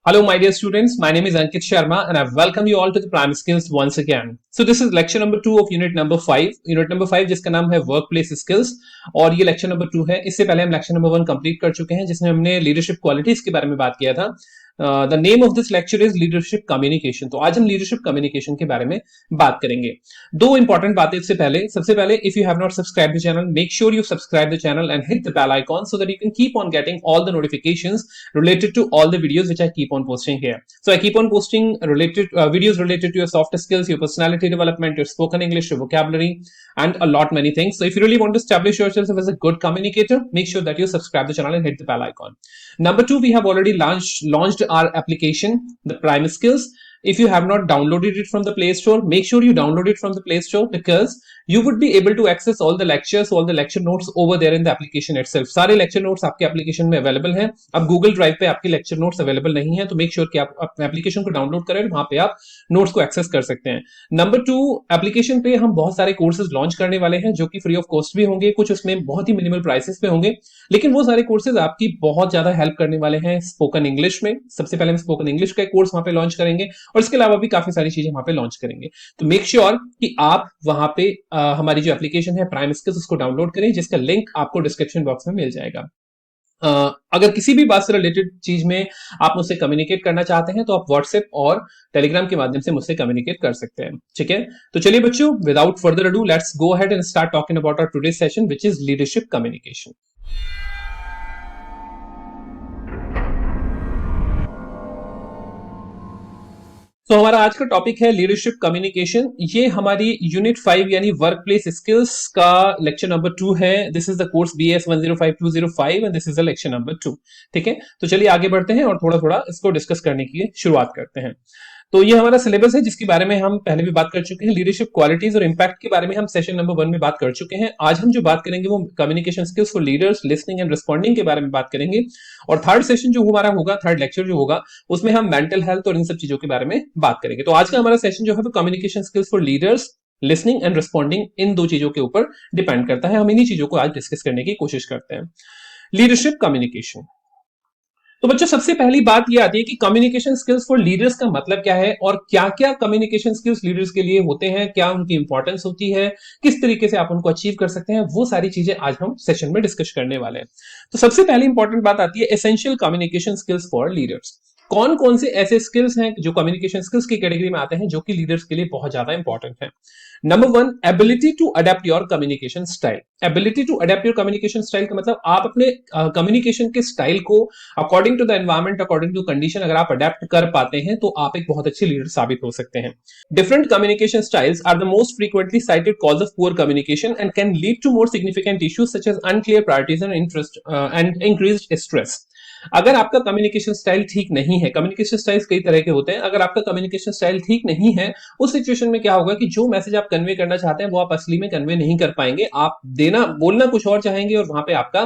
Hello, my dear students. My name is Ankit Sharma, and I welcome you all to the Prime Skills once again. So, this is lecture number 2 of unit number 5. Unit number 5 जिसका नाम है Workplace Skills, और ये lecture number 2 है. इससे पहले हम lecture number 1 complete कर चुके हैं, जिसमें हमने leadership qualities के बारे में बात किया था. The name of this lecture is leadership communication. तो आज हम leadership communication के बारे में बात करेंगे. दो important बातें इससे पहले. सबसे पहले, if you have not subscribed the channel, make sure you subscribe the channel and hit the bell icon so that you can keep on getting all the notifications related to all the videos which I keep on posting here. So I keep on posting videos related to your soft skills, your personality development, your spoken English, your vocabulary, and a lot many things. So if you really want to establish yourself as a good communicator, make sure that you subscribe the channel and hit the bell icon. Number 2, we have already launched our application, the Prime Skills. If you have not downloaded it from the Play Store, make sure you download it from the Play Store, because you would be able to access all the lecture notes over there in the application itself. सारे lecture notes आपके application में available हैं. अब Google Drive पे आपके lecture notes available नहीं है, तो make sure कि आप अपने application को download करें, वहां पे आप notes को access कर सकते हैं. Number 2, application पे हम बहुत सारे courses launch करने वाले हैं जो कि free of cost भी होंगे, कुछ उसमें बहुत ही minimal prices पे होंगे, लेकिन वो सारे courses आपकी बहुत ज्यादा help करने वाले हैं spoken English में. सबसे पहले हम spoken English का एक course वहां पे launch करेंगे, और इसके अलावा भी काफी सारी चीजें वहां पे लॉन्च करेंगे. तो मेक श्योर कि आप वहां पे हमारी जो एप्लीकेशन है प्राइम स्किल्स, उसको डाउनलोड करें, जिसका लिंक आपको डिस्क्रिप्शन बॉक्स में मिल जाएगा. अगर किसी भी बात से रिलेटेड चीज में आप मुझसे कम्युनिकेट करना चाहते हैं तो आप व्हाट्सएप और टेलीग्राम के माध्यम से मुझसे कम्युनिकेट कर सकते हैं. ठीक है, तो चलिए बच्चों, without further ado, let's go ahead and start talking about our today session, which is leadership communication. तो हमारा आज का टॉपिक है लीडरशिप कम्युनिकेशन. ये हमारी यूनिट 5 यानी वर्क प्लेस स्किल्स का लेक्चर नंबर 2 है. This is the course BS 105205 and this is the lecture number 2. ठीक है, तो चलिए आगे बढ़ते हैं और थोड़ा थोड़ा इसको डिस्कस करने की शुरुआत करते हैं. तो ये हमारा सिलेबस है, जिसके बारे में हम पहले भी बात कर चुके हैं. लीडरशिप क्वालिटीज और इंपैक्ट के बारे में हम सेशन नंबर 1 में बात कर चुके हैं. आज हम जो बात करेंगे वो communication skills for leaders, listening and responding के बारे में बात करेंगे. और थर्ड सेशन जो हमारा होगा, थर्ड लेक्चर जो होगा, उसमें हम मेंटल हेल्थ और इन सब चीजों के बारे में बात करेंगे. तो आज का हमारा सेशन जो है वो communication skills for leaders, listening and responding, इन दो चीजों के ऊपर डिपेंड करता है. हम इन्हीं चीजों को आज डिस्कस करने की कोशिश करते हैं. Leadership communication. तो बच्चों, सबसे पहली बात ये आती है कि कम्युनिकेशन स्किल्स फॉर लीडर्स का मतलब क्या है, और क्या क्या कम्युनिकेशन स्किल्स लीडर्स के लिए होते हैं, क्या उनकी इंपॉर्टेंस होती है, किस तरीके से आप उनको अचीव कर सकते हैं. वो सारी चीजें आज हम सेशन में डिस्कस करने वाले हैं. तो सबसे पहली इंपॉर्टेंट बात आती है essential communication skills for leaders. कौन कौन से ऐसे स्किल्स हैं जो कम्युनिकेशन स्किल्स की कैटेगरी में आते हैं, जो कि लीडर्स के लिए बहुत ज्यादा इंपॉर्टेंट है. Number 1, ability to adapt your communication style. Ability to adapt your communication style का मतलब आप अपने कम्युनिकेशन के स्टाइल को according to the environment, according to condition अगर आप अडेप्ट कर पाते हैं तो आप एक बहुत अच्छे लीडर साबित हो सकते हैं. Different communication styles are the most frequently cited cause of poor communication and can lead to more significant issues such as unclear priorities and interest and increased stress. अगर आपका कम्युनिकेशन स्टाइल ठीक नहीं है, communication styles कई तरह के होते हैं, अगर आपका कम्युनिकेशन स्टाइल ठीक नहीं है, उस सिचुएशन में क्या होगा कि जो मैसेज आप कन्वे करना चाहते हैं वो आप असली में कन्वे नहीं कर पाएंगे. आप बोलना कुछ और चाहेंगे और वहां पे आपका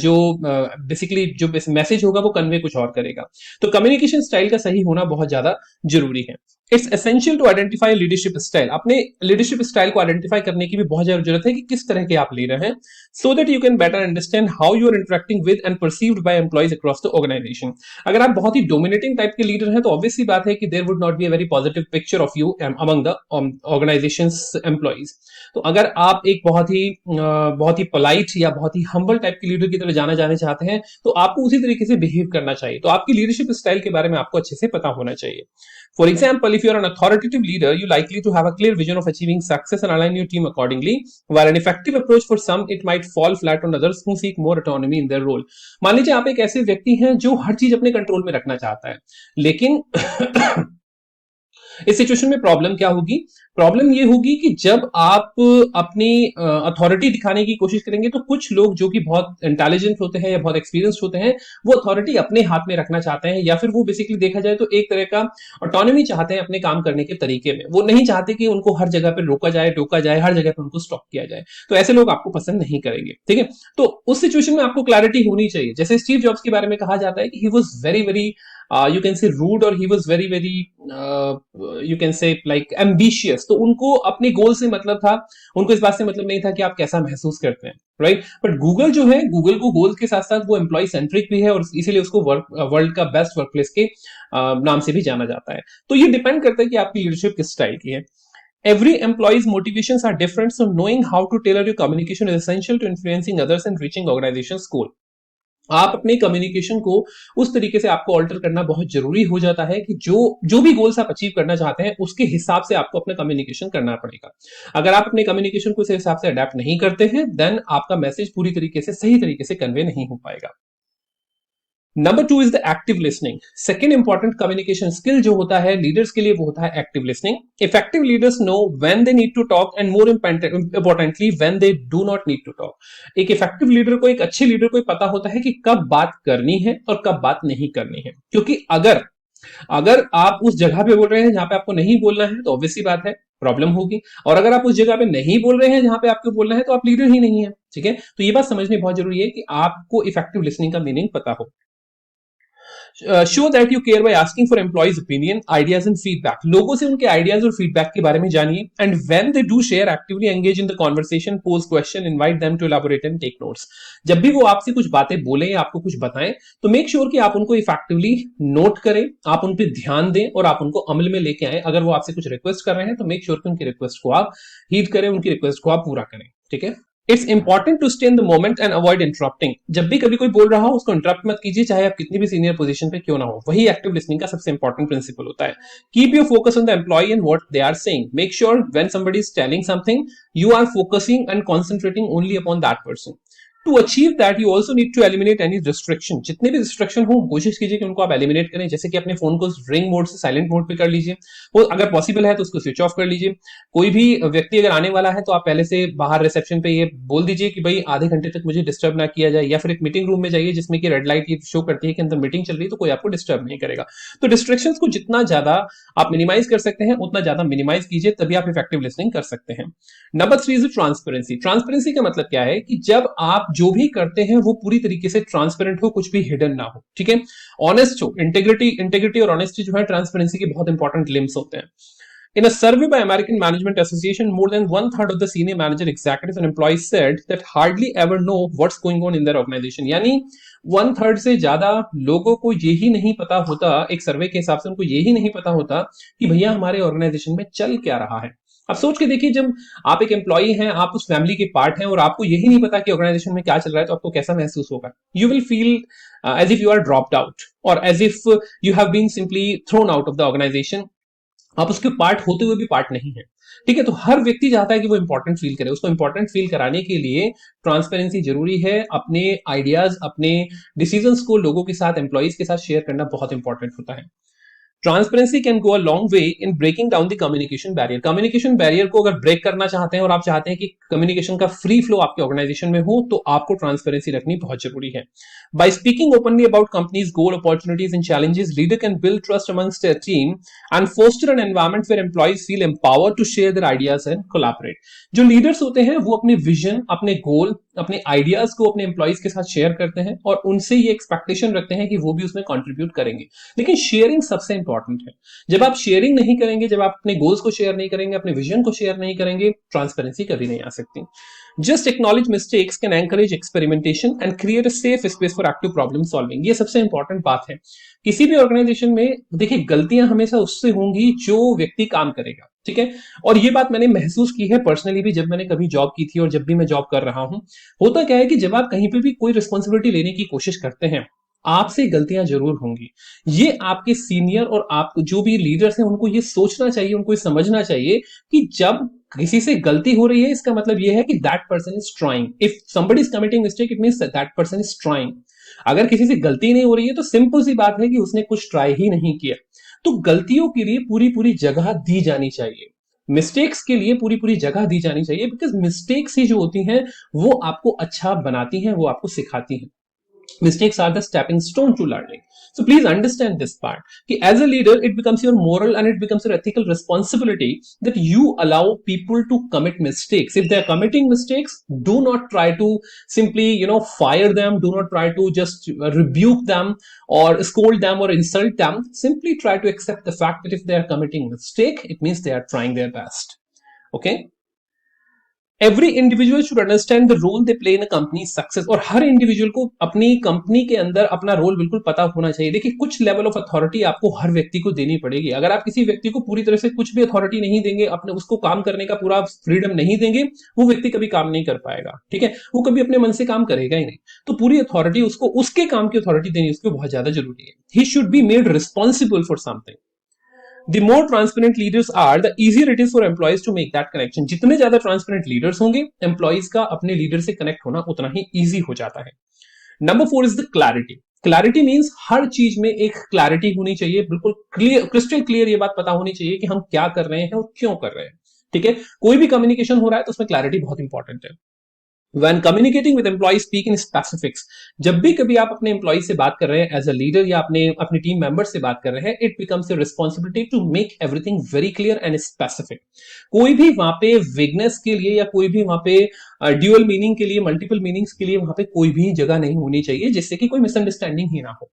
जो बेसिकली जो मैसेज होगा वो कन्वे कुछ और करेगा. तो कम्युनिकेशन स्टाइल का सही होना बहुत ज्यादा जरूरी है. It's essential to identify leadership style. अपने लीडरशिप स्टाइल को आइडेंटिफाई करने की भी बहुत ज्यादा जरूरत है कि किस तरह के आप लीडर हैं, so that you can better understand how you are interacting with and perceived by employees across the organisation. अगर आप बहुत ही डोमिनेटिंग टाइप के लीडर हैं तो ऑब्वियस सी बात है कि there would not be a very positive picture of you among the organisation's employees. तो अगर आप एक बहुत ही पोलाइट या बहुत ही हम्बल टाइप के लीडर की तरह जाने चाहते हैं तो आपको उसी तरीके से बिहेव करना चाहिए. तो आपकी लीडरशिप स्टाइल के बारे में आपको अच्छे से पता होना चाहिए. For example, if you are an authoritative leader, you likely to have a clear vision of achieving success and align your team accordingly. While an effective approach for some, it might fall flat on others who seek more autonomy in their role. मान लीजिए आप एक ऐसे व्यक्ति हैं जो हर चीज अपने कंट्रोल में रखना चाहता है, लेकिन इस सिचुएशन में प्रॉब्लम क्या होगी? प्रॉब्लम ये होगी कि जब आप अपनी अथॉरिटी दिखाने की कोशिश करेंगे तो कुछ लोग जो कि बहुत इंटेलिजेंट होते हैं या बहुत एक्सपीरियंस्ड होते हैं, वो अथॉरिटी अपने हाथ में रखना चाहते हैं, या फिर वो बेसिकली देखा जाए तो एक तरह का ऑटोनॉमी चाहते हैं अपने काम करने के तरीके में. वो नहीं चाहते कि उनको हर जगह पे रोका जाए, टोका जाए, हर जगह पे उनको स्टॉप किया जाए. तो ऐसे लोग आपको पसंद नहीं करेंगे. ठीक है, तो उस सिचुएशन में आपको क्लैरिटी होनी चाहिए. जैसे स्टीव जॉब्स के बारे में कहा जाता है कि he was very you can say rude, or he was very you can say like ambitious. तो उनको अपने गोल से मतलब था, उनको इस बात से मतलब नहीं था कि आप कैसा महसूस करते हैं, राइट। बट गूगल जो है, गूगल को गोल के साथ साथ वो एम्प्लॉय सेंट्रिक भी है और इसीलिए उसको वर्ल्ड का बेस्ट वर्क प्लेस के नाम से भी जाना जाता है। तो ये डिपेंड करता है कि आपकी लीडरशिप किस स्टाइल की है। Every employee's motivations are different, so knowing how to tailor your communication is essential to influencing others and reaching organization's goal. आप अपने कम्युनिकेशन को उस तरीके से आपको ऑल्टर करना बहुत जरूरी हो जाता है कि जो जो भी गोल्स आप अचीव करना चाहते हैं उसके हिसाब से आपको अपना कम्युनिकेशन करना पड़ेगा। अगर आप अपने कम्युनिकेशन को उस हिसाब से अडेप्ट नहीं करते हैं, देन आपका मैसेज पूरी तरीके से सही तरीके से कन्वे नहीं हो पाएगा। Number 2 is the active listening. Second important communication skill जो होता है लीडर्स के लिए, वो होता है active listening. Effective leaders know when they need to talk and more importantly when they do not need to talk. एक इफेक्टिव लीडर को, एक अच्छे लीडर को पता होता है कि कब बात करनी है और कब बात नहीं करनी है। क्योंकि अगर अगर आप उस जगह पे बोल रहे हैं जहां पे आपको नहीं बोलना है तो ऑब्वियसली बात है प्रॉब्लम होगी, और अगर आप उस जगह पे नहीं बोल रहे हैं जहां पे आपको बोलना है तो आप लीडर ही नहीं है, ठीक है। तो ये बात समझनी बहुत जरूरी है कि आपको इफेक्टिव लिसनिंग का मीनिंग पता हो। Show that you care by asking for employees opinion, ideas and feedback. लोगों से उनके आइडियाज और फीडबैक के बारे में जानिए। And when they do share, actively engage in the conversation, pose question, invite them to elaborate and take notes. जब भी वो आपसे कुछ बातें बोले या आपको कुछ बताएं तो मेक श्योर कि आप उनको इफेक्टिवली नोट करें, आप उन पर ध्यान दें और आप उनको अमल में लेके आए। अगर वो आपसे कुछ रिक्वेस्ट कर रहे हैं तो मेक श्योर कि उनकी रिक्वेस्ट को आप हीड करें, उनकी रिक्वेस्ट को आप पूरा करें, ठीक है। It's important to stay in the moment and avoid interrupting. जब भी कभी कोई बोल रहा हो उसको इंटरप्ट मत कीजिए, चाहे आप कितनी भी सीनियर पोजीशन पे क्यों ना हो। वही एक्टिव लिसनिंग का सबसे इंपॉर्टेंट प्रिंसिपल होता है। Keep your focus on the employee and what they are saying. Make sure when somebody is telling something you are focusing and concentrating only upon that person. To achieve that you also need to eliminate any distraction. जितने भी destruction हो कोशिश कीजिए कि उनको आप eliminate करें। जैसे कि अपने फोन को रिंग मोड से साइलेंट मोड पे कर लीजिए, वो अगर पॉसिबल है तो उसको स्विच ऑफ कर लीजिए। कोई भी व्यक्ति अगर आने वाला है तो आप पहले से बाहर रिसेप्शन पे ये बोल दीजिए कि भाई आधे घंटे तक मुझे डिस्टर्ब ना किया जाए, या फिर एक मीटिंग रूम में जाइए जिसमें कि रेड लाइट ये शो करती है कि अंदर मीटिंग चल रही है तो कोई आपको डिस्टर्ब नहीं करेगा। तो डिस्ट्रक्शंस को जितना ज्यादा आप मिनिमाइज कर सकते हैं उतना ज्यादा मिनिमाइज कीजिए, तभी आप इफेक्टिव लिसनिंग कर सकते हैं। Number 3 is transparency. ट्रांसपेरेंसी का मतलब क्या है कि जब आप जो भी करते हैं वो पूरी तरीके से ट्रांसपेरेंट हो, कुछ भी हिडन ना हो, ठीक है। ऑनेस्ट हो। इंटेग्रिटी और ऑनेस्टी जो है ट्रांसपेरेंसी के बहुत इंपॉर्टेंट लिम्स होते हैं। In a survey by American Management Association, more than 1/3 of the senior manager, executives and employees said that hardly ever know what's going on in their organization. यानी 1/3 से ज्यादा लोगों को यही नहीं पता होता, एक सर्वे के हिसाब से उनको यही नहीं पता होता कि भैया हमारे ऑर्गेनाइजेशन में चल क्या रहा है। अब सोच के देखिए, जब आप एक एम्प्लॉई हैं, आप उस फैमिली के पार्ट हैं और आपको यही नहीं पता कि ऑर्गेनाइजेशन में क्या चल रहा है, तो आपको कैसा महसूस होगा? You will feel as if you are dropped out और as if you have been simply thrown out of the organization. आप उसके पार्ट होते हुए भी पार्ट नहीं है, ठीक है। तो हर व्यक्ति चाहता है कि वो इंपॉर्टेंट फील करे। उसको इंपॉर्टेंट फील कराने के लिए ट्रांसपेरेंसी जरूरी है। अपने आइडियाज, अपने डिसीजंस को लोगों के साथ, एम्प्लॉइज के साथ शेयर करना बहुत इंपॉर्टेंट होता है। Transparency can go a long way in breaking down the communication barrier. Communication barrier को अगर ब्रेक करना चाहते हैं और आप चाहते हैं कि कम्युनिकेशन का फ्री फ्लो आपके ऑर्गेनाइजेशन में हो, तो आपको ट्रांसपेरेंसी रखनी बहुत जरूरी है। By speaking openly about company's goal, opportunities and challenges, leader can build trust amongst their team and foster an environment where employees feel empowered to share their ideas and collaborate. जो leaders होते हैं वो अपने vision, अपने गोल, अपने ideas को अपने employees के साथ शेयर करते हैं और उनसे ये एक्सपेक्टेशन रखते हैं कि वो भी उसमें कंट्रीब्यूट करेंगे। लेकिन शेयरिंग सबसे इंपॉर्टेंट है। जब आप शेयरिंग नहीं करेंगे, जब आप अपने गोल्स को शेयर नहीं करेंगे, अपने विजन को शेयर नहीं करेंगे, ट्रांसपेरेंसी कभी नहीं आ सकती। Just acknowledge mistakes can encourage experimentation and create a safe space for active problem solving. ये सबसे इंपॉर्टेंट बात है किसी भी ऑर्गेनाइजेशन में। देखिए, गलतियां हमेशा उससे होंगी जो व्यक्ति काम करेगा, ठीक है। और ये बात मैंने महसूस की है पर्सनली भी, जब मैंने कभी जॉब की थी और जब भी मैं जॉब कर रहा हूं। होता क्या है कि जब आप कहीं पे भी कोई रिस्पॉन्सिबिलिटी लेने की कोशिश करते हैं, आपसे गलतियां जरूर होंगी। ये आपके सीनियर और आप जो भी लीडर्स हैं उनको ये सोचना चाहिए, उनको ये समझना चाहिए कि जब किसी से गलती हो रही है, इसका मतलब ये है कि that person is trying. If somebody is committing mistake, it means that person is trying. अगर किसी से गलती नहीं हो रही है तो सिंपल सी बात है कि उसने कुछ ट्राई ही नहीं किया। तो गलतियों के लिए पूरी पूरी जगह दी जानी चाहिए, मिस्टेक्स के लिए पूरी पूरी जगह दी जानी चाहिए, बिकॉज मिस्टेक्स ही जो होती हैं वो आपको अच्छा बनाती हैं, वो आपको सिखाती हैं। Mistakes are the stepping stone to learning. So please understand this part. कि as a leader, it becomes your moral and it becomes your ethical responsibility that you allow people to commit mistakes. If they are committing mistakes, do not try to simply, fire them. Do not try to just rebuke them or scold them or insult them. Simply try to accept the fact that if they are committing mistake, it means they are trying their best. Okay. Every individual should understand the role they play in a company success, और हर individual को अपनी company के अंदर अपना role बिल्कुल पता होना चाहिए। देखिए, कुछ लेवल ऑफ अथॉरिटी आपको हर व्यक्ति को देनी पड़ेगी। अगर आप किसी व्यक्ति को पूरी तरह से कुछ भी अथॉरिटी नहीं देंगे, अपने उसको काम करने का पूरा फ्रीडम नहीं देंगे, वो व्यक्ति कभी काम नहीं कर पाएगा। ठीक है, वो कभी अपने मन से काम करेगा ही नहीं। तो पूरी अथॉरिटी उसको, उसके काम की अथॉरिटी देनी उसको बहुत ज्यादा जरूरी है। He should be made responsible for something. The more transparent leaders are, the easier it is for employees to make that connection. जितने ज्यादा ट्रांसपेरेंट लीडर्स होंगे, एम्प्लॉइज का अपने लीडर से कनेक्ट होना उतना ही इजी हो जाता है। Number 4 is the clarity. Clarity means हर चीज में एक क्लैरिटी होनी चाहिए, बिल्कुल क्लियर, क्रिस्टल क्लियर ये बात पता होनी चाहिए कि हम क्या कर रहे हैं और क्यों कर रहे हैं। ठीक है, कोई भी कम्युनिकेशन हो रहा है तो उसमें क्लैरिटी बहुत इंपॉर्टेंट है। When communicating with employees, speak in specifics. जब भी कभी आप अपने एम्प्लॉय से बात कर रहे हैं एज अ लीडर या अपनी टीम मेंबर से बात कर रहे हैं, it becomes your responsibility to make everything very clear and specific. कोई भी वहां पे विगनेस के लिए या कोई भी वहां पे ड्यूअल मीनिंग के लिए, मल्टीपल मीनिंग्स के लिए वहां पे कोई भी जगह नहीं होनी चाहिए, जिससे कि कोई मिसअंडरस्टैंडिंग ही ना हो।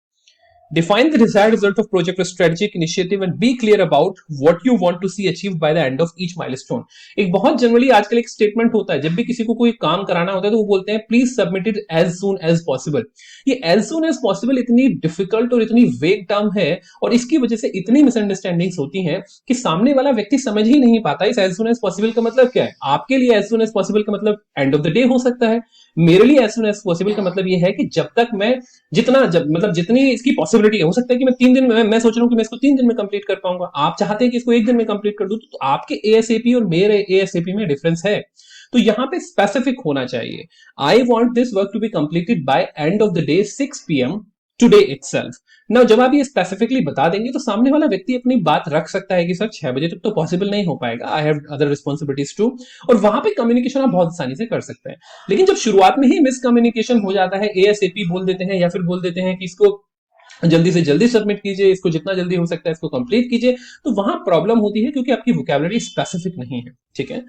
Define the desired result of project or strategic initiative and be clear about what you want to see achieved by the end of each milestone. एक बहुत जनरली आजकल एक स्टेटमेंट होता है, जब भी किसी को कोई काम कराना होता है तो वो बोलते हैं please submit it as soon as possible. ये एज सून एज पॉसिबल इतनी डिफिकल्ट और इतनी वेग टर्म है, और इसकी वजह से इतनी मिसअंडरस्टैंडिंग्स होती हैं कि सामने वाला व्यक्ति समझ ही नहीं पाता इस एज सून एज पॉसिबल का मतलब क्या है। आपके लिए एज सून एज पॉसिबल का मतलब एंड ऑफ द डे हो सकता है, मेरे लिए एज सून एज पॉसिबल का मतलब ये है कि जब तक मैं जितनी इसकी पॉसिबिलिटी है, हो सकता है कि मैं 3 दिन में, मैं सोच रहा हूं कि मैं इसको 3 दिन में कंप्लीट कर पाऊंगा, आप चाहते हैं कि इसको 1 दिन में कंप्लीट कर दूं, तो आपके एएसएपी और मेरे एएसएपी में डिफरेंस है। तो यहां पे स्पेसिफिक होना चाहिए। I want this work to be completed by end of the day 6 PM today itself. Now जब आप ये स्पेसिफिकली बता देंगे तो सामने वाला व्यक्ति अपनी बात रख सकता है कि सर 6 बजे तक तो पॉसिबल नहीं हो पाएगा, I have other responsibilities too, और वहां पे कम्युनिकेशन आप बहुत आसानी से कर सकते हैं। लेकिन जब शुरुआत में ही मिसकम्युनिकेशन हो जाता है, एएसएपी बोल देते हैं या फिर बोल देते हैं कि इसको जल्दी से जल्दी सबमिट कीजिए, इसको जितना जल्दी हो सकता है इसको कंप्लीट कीजिए, तो वहां प्रॉब्लम होती है क्योंकि आपकी वोकैबुलरी स्पेसिफिक नहीं है। ठीक है,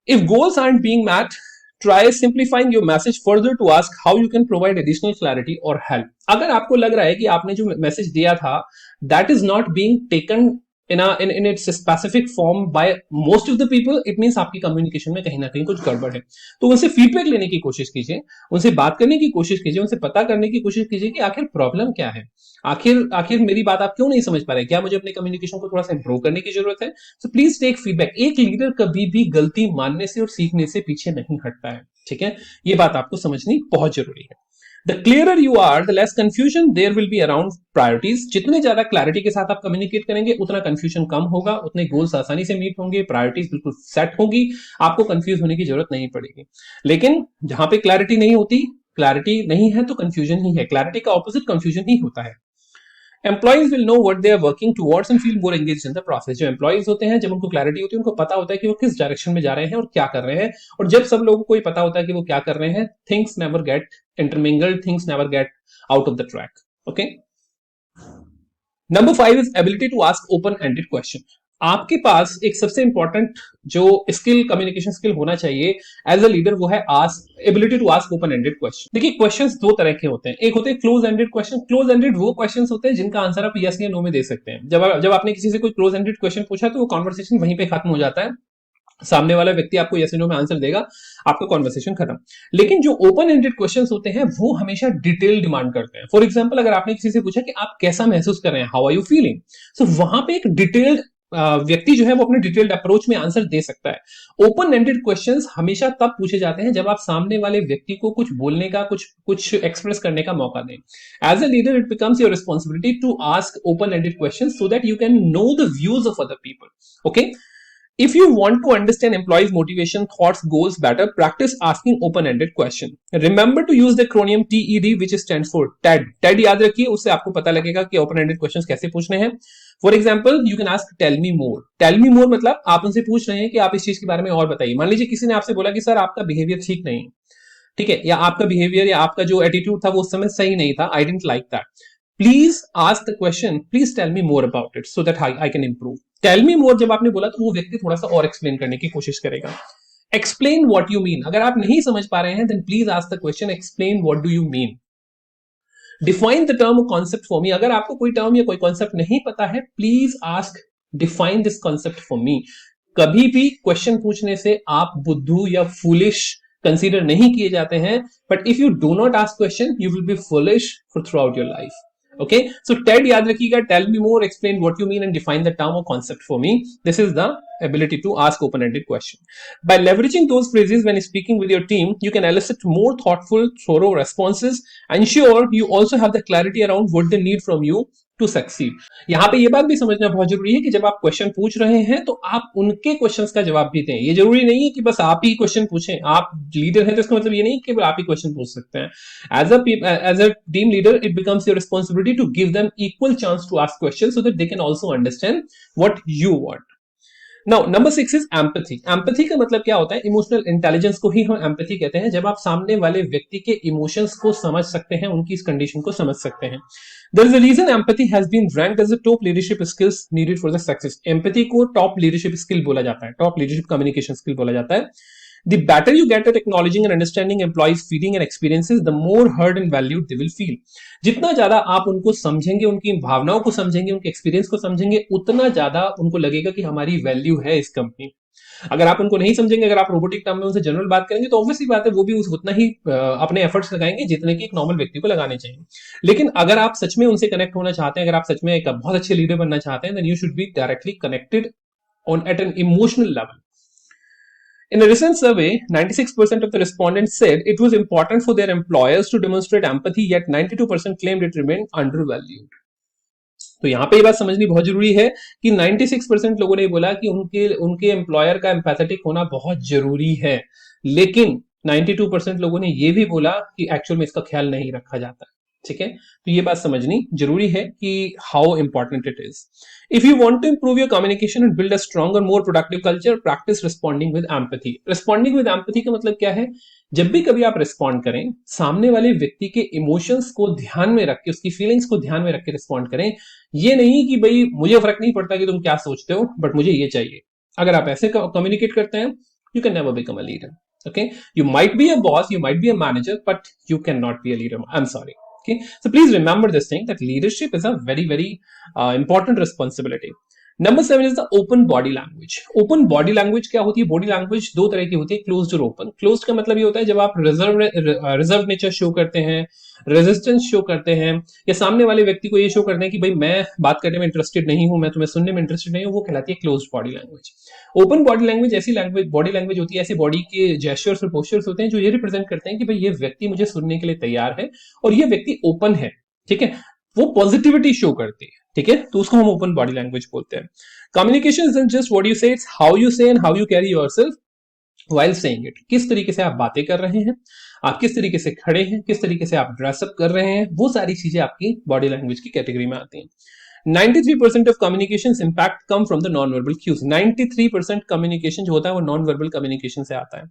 if goals aren't being met, try simplifying your message further to ask how you can provide additional clarity or help. अगर आपको लग रहा है कि आपने जो मैसेज दिया था that is not being taken in its specific form by most of the people, it means आपकी कम्युनिकेशन में कहीं ना कहीं कुछ गड़बड़ है। तो उनसे फीडबैक लेने की कोशिश कीजिए, उनसे बात करने की कोशिश कीजिए, उनसे पता करने की कोशिश कीजिए कि आखिर प्रॉब्लम क्या है, आखिर मेरी बात आप क्यों नहीं समझ पा रहे, क्या मुझे अपने कम्युनिकेशन को थोड़ा सा इंप्रूव करने की जरूरत है। So please take feedback. एक लीडर कभी भी गलती मानने से और सीखने से पीछे नहीं हटता है। ठीक है, ये बात आपको समझनी बहुत जरूरी है। The clearer you are, the less confusion there will be around priorities. जितने ज्यादा क्लैरिटी के साथ आप कम्युनिकेट करेंगे, उतना कंफ्यूजन कम होगा, उतने गोल्स आसानी से मीट होंगे, प्रायोरिटीज बिल्कुल सेट होगी, आपको कंफ्यूज होने की जरूरत नहीं पड़ेगी। लेकिन जहां पे क्लैरिटी नहीं होती, क्लैरिटी नहीं है तो कंफ्यूजन ही है। क्लैरिटी का ऑपोजिट कंफ्यूजन ही होता है। Employees will know what they are working towards and feel more engaged in the process. जो एम्प्लॉइज होते हैं, जब उनको क्लैरिटी होती है, उनको पता होता है कि वो किस डायरेक्शन में जा रहे हैं और क्या कर रहे हैं, और जब सब लोगों को ही पता होता है कि वो क्या कर रहे हैं, things never get intermingled, things never get out of the track. Okay, number 5 is ability to ask open ended question. आपके पास एक सबसे इंपॉर्टेंट जो स्किल, कम्युनिकेशन स्किल होना चाहिए एज अ लीडर, वो है ability to ask open ended question. देखिए, क्वेश्चंस दो तरह के होते हैं, एक होते हैं close ended question. Close ended वो क्वेश्चंस होते हैं जिनका आंसर आप यस या नो में दे सकते हैं। जब आपने किसी से कोई क्लोज एंडेड क्वेश्चन पूछा तो वो कॉन्वर्सेशन वहीं पे खत्म हो जाता है, सामने वाला व्यक्ति आपको यस नो में आंसर देगा, आपका कॉन्वर्सेशन खत्म। लेकिन जो ओपन एंडेड क्वेश्चंस होते हैं वो हमेशा डिटेल डिमांड करते हैं। फॉर एग्जांपल, अगर आपने किसी से पूछा कि आप कैसा महसूस कर रहे हैं, हाउ आर यू फीलिंग, सो वहां पे एक डिटेल्ड व्यक्ति जो है वो अपने डिटेल्ड अप्रोच में आंसर दे सकता है। ओपन एंडेड क्वेश्चंस हमेशा तब पूछे जाते हैं जब आप सामने वाले व्यक्ति को कुछ बोलने का, कुछ एक्सप्रेस करने का मौका दें। As a leader it becomes your responsibility to ask open ended questions so that you can know the views of other people. Okay, if you want to understand employees motivation, thoughts, goals better, practice asking open ended question. Remember to use the acronym TED which stands for TED याद रखिए, उससे आपको पता लगेगा कि open ended questions कैसे पूछने हैं। For example, you can ask tell me more. Tell me more मतलब आप उनसे पूछ रहे हैं कि आप इस चीज के बारे में और बताइए। मान लीजिए किसी ने आपसे बोला कि सर आपका बिहेवियर ठीक नहीं, ठीक है, या आपका बिहेवियर या आपका जो एटीट्यूड था वो उस समय सही नहीं था, I didn't like that. Please ask the question, please tell me more about it so that I can improve. Tell me more जब आपने बोला तो वो व्यक्ति थोड़ा सा और एक्सप्लेन करने की कोशिश करेगा। एक्सप्लेन व्हाट यू मीन, अगर आप नहीं समझ पा रहे हैं then please ask the question explain what do you mean. Define the term concept for me, अगर आपको कोई टर्म या कोई कॉन्सेप्ट नहीं पता है please ask define this concept for मी। कभी भी क्वेश्चन पूछने से आप बुद्धू या फूलिश कंसीडर नहीं किए जाते हैं, but if you do not ask question you will be foolish for through out your life. Okay, so TED याद रखिएगा, tell me more, explain what you mean and define the term or concept for me. This is the ability to ask open-ended question. By leveraging those phrases when speaking with your team, you can elicit more thoughtful, thorough responses. Ensure you also have the clarity around what they need from you to succeed. यहाँ पे ये बात भी समझना बहुत जरूरी है कि जब आप क्वेश्चन पूछ रहे हैं तो आप उनके क्वेश्चंस का जवाब भी दें. ये जरूरी नहीं है कि बस आप ही क्वेश्चन पूछें. आप लीडर हैं तो इसका मतलब ये नहीं कि आप ही क्वेश्चन पूछ सकते हैं. As a team leader it becomes your responsibility to give them equal chance to ask question so that they can also understand what you want. Now number 6 is empathy. Empathy का मतलब क्या होता है? Emotional intelligence को ही हम empathy कहते हैं. जब आप सामने वाले व्यक्ति के इमोशंस को समझ सकते हैं, उनकी इस कंडीशन को समझ सकते हैं. There is a reason empathy has been ranked as a top leadership skills needed for the success. Empathy को top leadership skill बोला जाता है, top leadership communication skill बोला जाता है. The better you get at acknowledging and understanding employees' feeling and experiences, the more heard and valued they will feel. जितना ज्यादा आप उनको समझेंगे, उनकी भावनाओं को समझेंगे, उनके एक्सपीरियंस को समझेंगे, उतना ज्यादा उनको लगेगा कि हमारी वैल्यू है इस कंपनी. अगर आप उनको नहीं समझेंगे, अगर आप रोबोटिक टर्म में उनसे जनरल बात करेंगे तो ऑब्वियसली बात है वो भी उतना ही अपने एफर्ट्स लगाएंगे जितने कि एक नॉर्मल व्यक्ति को लगाने चाहिए. लेकिन अगर आप सच में उनसे कनेक्ट होना चाहते हैं, अगर आप सच में एक बहुत अच्छे लीडर बनना चाहते हैं, then you should be directly connected on at an emotional level. In a recent survey, 96% of the respondents said it was important for their employers to demonstrate empathy, yet 92% claimed it remained undervalued. तो यहां पे ये बात समझनी बहुत जरूरी है कि 96% लोगों ने बोला कि उनके एम्प्लॉयर का एम्पैथेटिक होना बहुत जरूरी है, लेकिन 92% लोगों ने ये भी बोला कि एक्चुअल में इसका ख्याल नहीं रखा जाता. ठीक है, तो ये बात समझनी जरूरी है कि how important it is. If you want to improve your communication and build a stronger more productive culture, practice responding with empathy. Responding with empathy का मतलब क्या है? जब भी कभी आप रिस्पॉन्ड करें, सामने वाले व्यक्ति के इमोशंस को ध्यान में रख के, उसकी फीलिंग्स को ध्यान में रख के रिस्पॉन्ड करें. ये नहीं कि भाई मुझे फर्क नहीं पड़ता कि तुम क्या सोचते हो, बट मुझे ये चाहिए. अगर आप ऐसे कम्युनिकेट करते हैं, you can never become a leader. Okay, you might be a boss, you might be a manager, but you cannot be a leader. I'm sorry. Okay, so please remember this thing, that leadership is a very important responsibility. Number 7 is the open body language. Open body language क्या होती है? Body language दो तरह की होती है, closed और open. Closed का मतलब ये होता है जब आप रिजर्व नेचर शो करते हैं, रेजिस्टेंस शो करते हैं, या सामने वाले व्यक्ति को ये शो करते हैं कि भाई मैं बात करने में इंटरेस्टेड नहीं हूं, मैं तुम्हें सुनने में इंटरेस्टेड नहीं हूं, वो कहलाती है closed body language. Open body language ऐसी बॉडी लैंग्वेज होती है, ऐसे बॉडी के जेस्चर्स और पोस्चर्स होते हैं जो ये रिप्रेजेंट करते हैं कि भाई ये व्यक्ति मुझे सुनने के लिए तैयार है और ये व्यक्ति ओपन है. ठीक है, वो पॉजिटिविटी शो करती है. ठीक है, तो उसको हम ओपन बॉडी लैंग्वेज बोलते हैं. Communication isn't just what you से, इट्स हाउ यू से and how you carry yourself while saying it. किस तरीके से आप बातें कर रहे हैं, आप किस तरीके से खड़े हैं, किस तरीके से आप ड्रेसअप कर रहे हैं, वो सारी चीजें आपकी बॉडी लैंग्वेज की कैटेगरी में आती हैं. 93% of communications impact come from the non-verbal cues. 93% communication जो होता है वो non-verbal communication से आता है.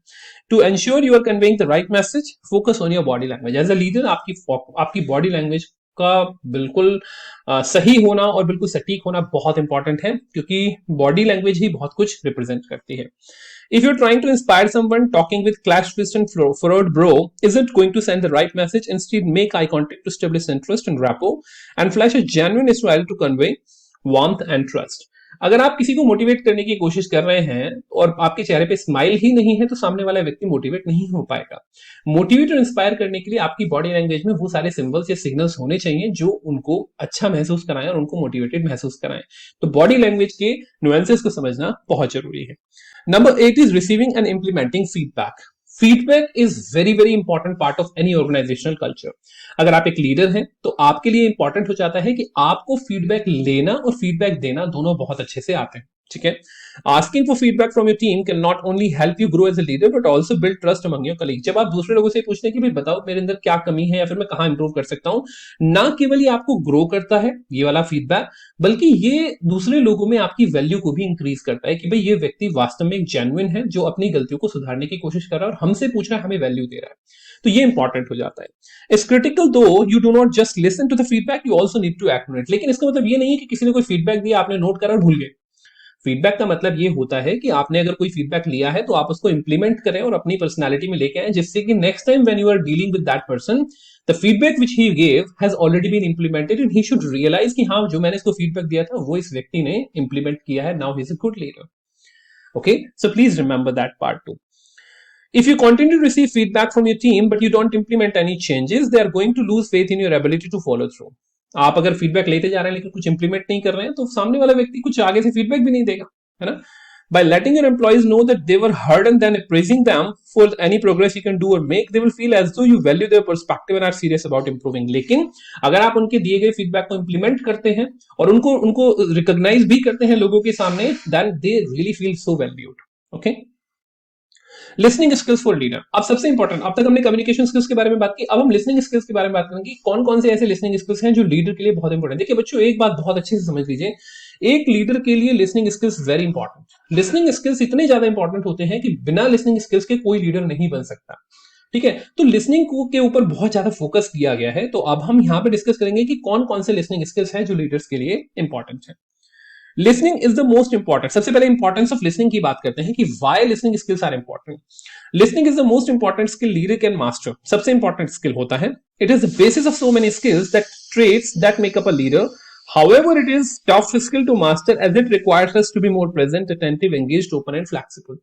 To ensure you are conveying the right message, focus on your body language. As a leader, आपकी body language का बिल्कुल सही होना और बिल्कुल सटीक होना बहुत इंपॉर्टेंट है, क्योंकि बॉडी लैंग्वेज ही बहुत कुछ रिप्रेजेंट करती है. If you're trying to inspire someone, talking with clenched fist and furrowed brow isn't going to send the right message. Instead, make eye contact to establish interest and rapport, and flash a genuine smile to convey warmth and trust. अगर आप किसी को motivate करने की कोशिश कर रहे हैं और आपके चेहरे पे स्माइल ही नहीं है, तो सामने वाला व्यक्ति मोटिवेट नहीं हो पाएगा. मोटिवेट और इंस्पायर करने के लिए आपकी बॉडी लैंग्वेज में वो सारे सिंबल्स या सिग्नल्स होने चाहिए जो उनको अच्छा महसूस कराएं और उनको मोटिवेटेड महसूस कराएं. तो बॉडी लैंग्वेज के नुएंसेस को समझना बहुत जरूरी है. Number 8 is receiving and implementing feedback. Feedback is very important part of any organizational culture. अगर आप एक लीडर हैं तो आपके लिए इंपॉर्टेंट हो जाता है कि आपको फीडबैक लेना और फीडबैक देना दोनों बहुत अच्छे से आते हैं. ठीक है, asking for feedback from your team can not only help you grow as a leader but also build trust among your colleague. जब आप दूसरे लोगों से पूछते हैं कि भाई बताओ मेरे अंदर क्या कमी है या फिर मैं कहां इंप्रूव कर सकता हूं, ना केवल ये आपको ग्रो करता है ये वाला फीडबैक, बल्कि ये दूसरे लोगों में आपकी वैल्यू को भी इंक्रीज करता है कि भाई ये व्यक्ति वास्तव में एक जेन्युइन है जो अपनी गलतियों को सुधारने की कोशिश कर रहा है और हमसे पूछ रहा है, हमें वैल्यू दे रहा है. तो ये इंपॉर्टेंट हो जाता है. It's critical that you do not just listen to the feedback, you also need to act on it. लेकिन इसका मतलब ये नहीं है कि किसी ने कोई फीडबैक दिया, आपने नोट करा और भूल गए. फीडबैक का मतलब ये होता है कि आपने अगर कोई फीडबैक लिया है तो आप उसको इंप्लीमेंट करें और अपनी पर्सनालिटी में लेके आए, जिससे कि next time when you are dealing with that person, the feedback which he give has already been implemented and he should realize कि हाँ, जो मैंने इसको फीडबैक दिया था वो इस व्यक्ति ने इंप्लीमेंट किया है. Now he is a good leader. Okay, so please remember that part too. If you continue to receive feedback from your team but you don't implement any changes, they are going to lose faith in your ability to follow through. आप अगर feedback लेते जा रहे हैं लेकिन कुछ implement नहीं कर रहे हैं तो सामने वाला व्यक्ति कुछ आगे से फीडबैक भी नहीं देगा, है ना. By letting your employees know that they were heard and then praising them for any progress you can do or make, they will feel as though you value their perspective and are serious about improving. लेकिन अगर आप उनके दिए गए feedback को implement करते हैं और उनको रिकॉग्नाइज भी करते हैं लोगों के सामने, then they really feel so valued. Okay. Listening skills for leader. अब सबसे इंपॉर्टेंट, अब तक हमने कम्युनिकेशन स्किल्स के बारे में बात की, अब हम लिसनिंग स्किल्स के बारे में बात करेंगे. कौन कौन से ऐसे लिसनिंग स्किल्स हैं जो लीडर के लिए बहुत इंपॉर्टेंट. देखिए बच्चों, एक बात बहुत अच्छे से समझ लीजिए, एक लीडर के लिए listening skills very important. Listening skills इतने ज्यादा इंपॉर्टेंट होते हैं कि बिना लिसनिंग स्किल्स के कोई लीडर नहीं बन सकता. ठीक है, तो लिसनिंग के ऊपर बहुत ज्यादा फोकस किया गया है. तो अब हम यहां पे डिस्कस करेंगे कि कौन कौन से लिसनिंग स्किल्स हैं जो लीडर्स के लिए इंपॉर्टेंट है. Listening is the most important. सबसे पहले इंपॉर्टेंस ऑफ लिसनिंग की बात करते हैं कि why listening skills are important. Listening is the most important skill leader can master. सबसे इंपॉर्टेंट स्किल होता है. It is the basis of so many skills that traits that make up a leader. However, it is tough skill to master as it requires us to be more present, attentive, engaged, open and flexible.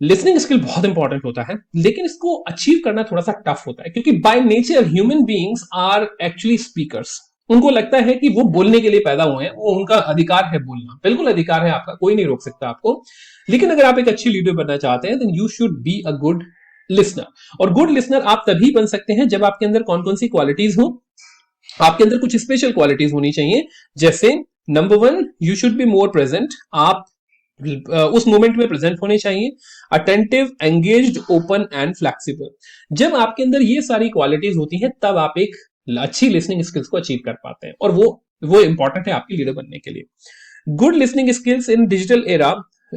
Listening skill बहुत important होता है लेकिन इसको achieve करना थोड़ा सा tough होता है क्योंकि by nature human beings are actually speakers. उनको लगता है कि वो बोलने के लिए पैदा हुए हैं, वो उनका अधिकार है बोलना. बिल्कुल अधिकार है आपका, कोई नहीं रोक सकता आपको. लेकिन अगर आप एक अच्छी लीडर बनना चाहते हैं then you should be a good listener. और गुड लिसनर आप तभी बन सकते हैं जब आपके अंदर कौन कौन सी क्वालिटीज हो. आपके अंदर कुछ स्पेशल क्वालिटीज होनी चाहिए. जैसे number 1, you should be more present. आप उस मोमेंट में प्रेजेंट होने चाहिए. Attentive, engaged, open and flexible. जब आपके अंदर ये सारी क्वालिटीज होती हैं तब आप एक अच्छी लिसनिंग स्किल्स को अचीव कर पाते हैं और वो इंपॉर्टेंट है आपकी लीडर बनने के लिए. Good listening skills in digital era.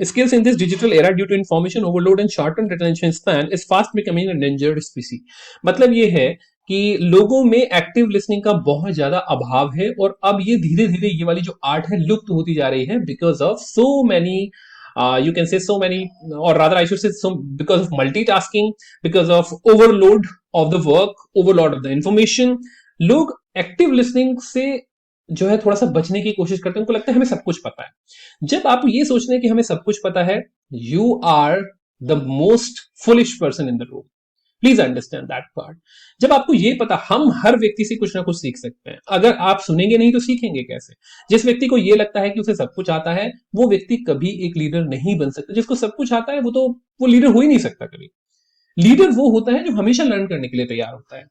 Skills in this digital era due to information overload and shortened attention span is fast becoming an endangered species. मतलब ये है कि लोगों में एक्टिव लिसनिंग का बहुत ज्यादा अभाव है और अब ये धीरे धीरे ये वाली जो आर्ट है लुप्त होती जा रही है because of so many you can say so many, or rather I should say so, because of multitasking, because of overload of the work, overload of the information. लोग एक्टिव लिसनिंग से जो है थोड़ा सा बचने की कोशिश करते हैं. उनको लगता है हमें सब कुछ पता है. जब आप ये सोच रहे हैं कि हमें सब कुछ पता है, you are the most foolish person in the room. Please understand that part. जब आपको ये पता, हम हर व्यक्ति से कुछ ना कुछ सीख सकते हैं. अगर आप सुनेंगे नहीं तो सीखेंगे कैसे. जिस व्यक्ति को ये लगता है कि उसे सब कुछ आता है वो व्यक्ति कभी एक लीडर नहीं बन सकता. जिसको सब कुछ आता है वो लीडर हो ही नहीं सकता कभी. लीडर वो होता है जो हमेशा लर्न करने के लिए तैयार होता है.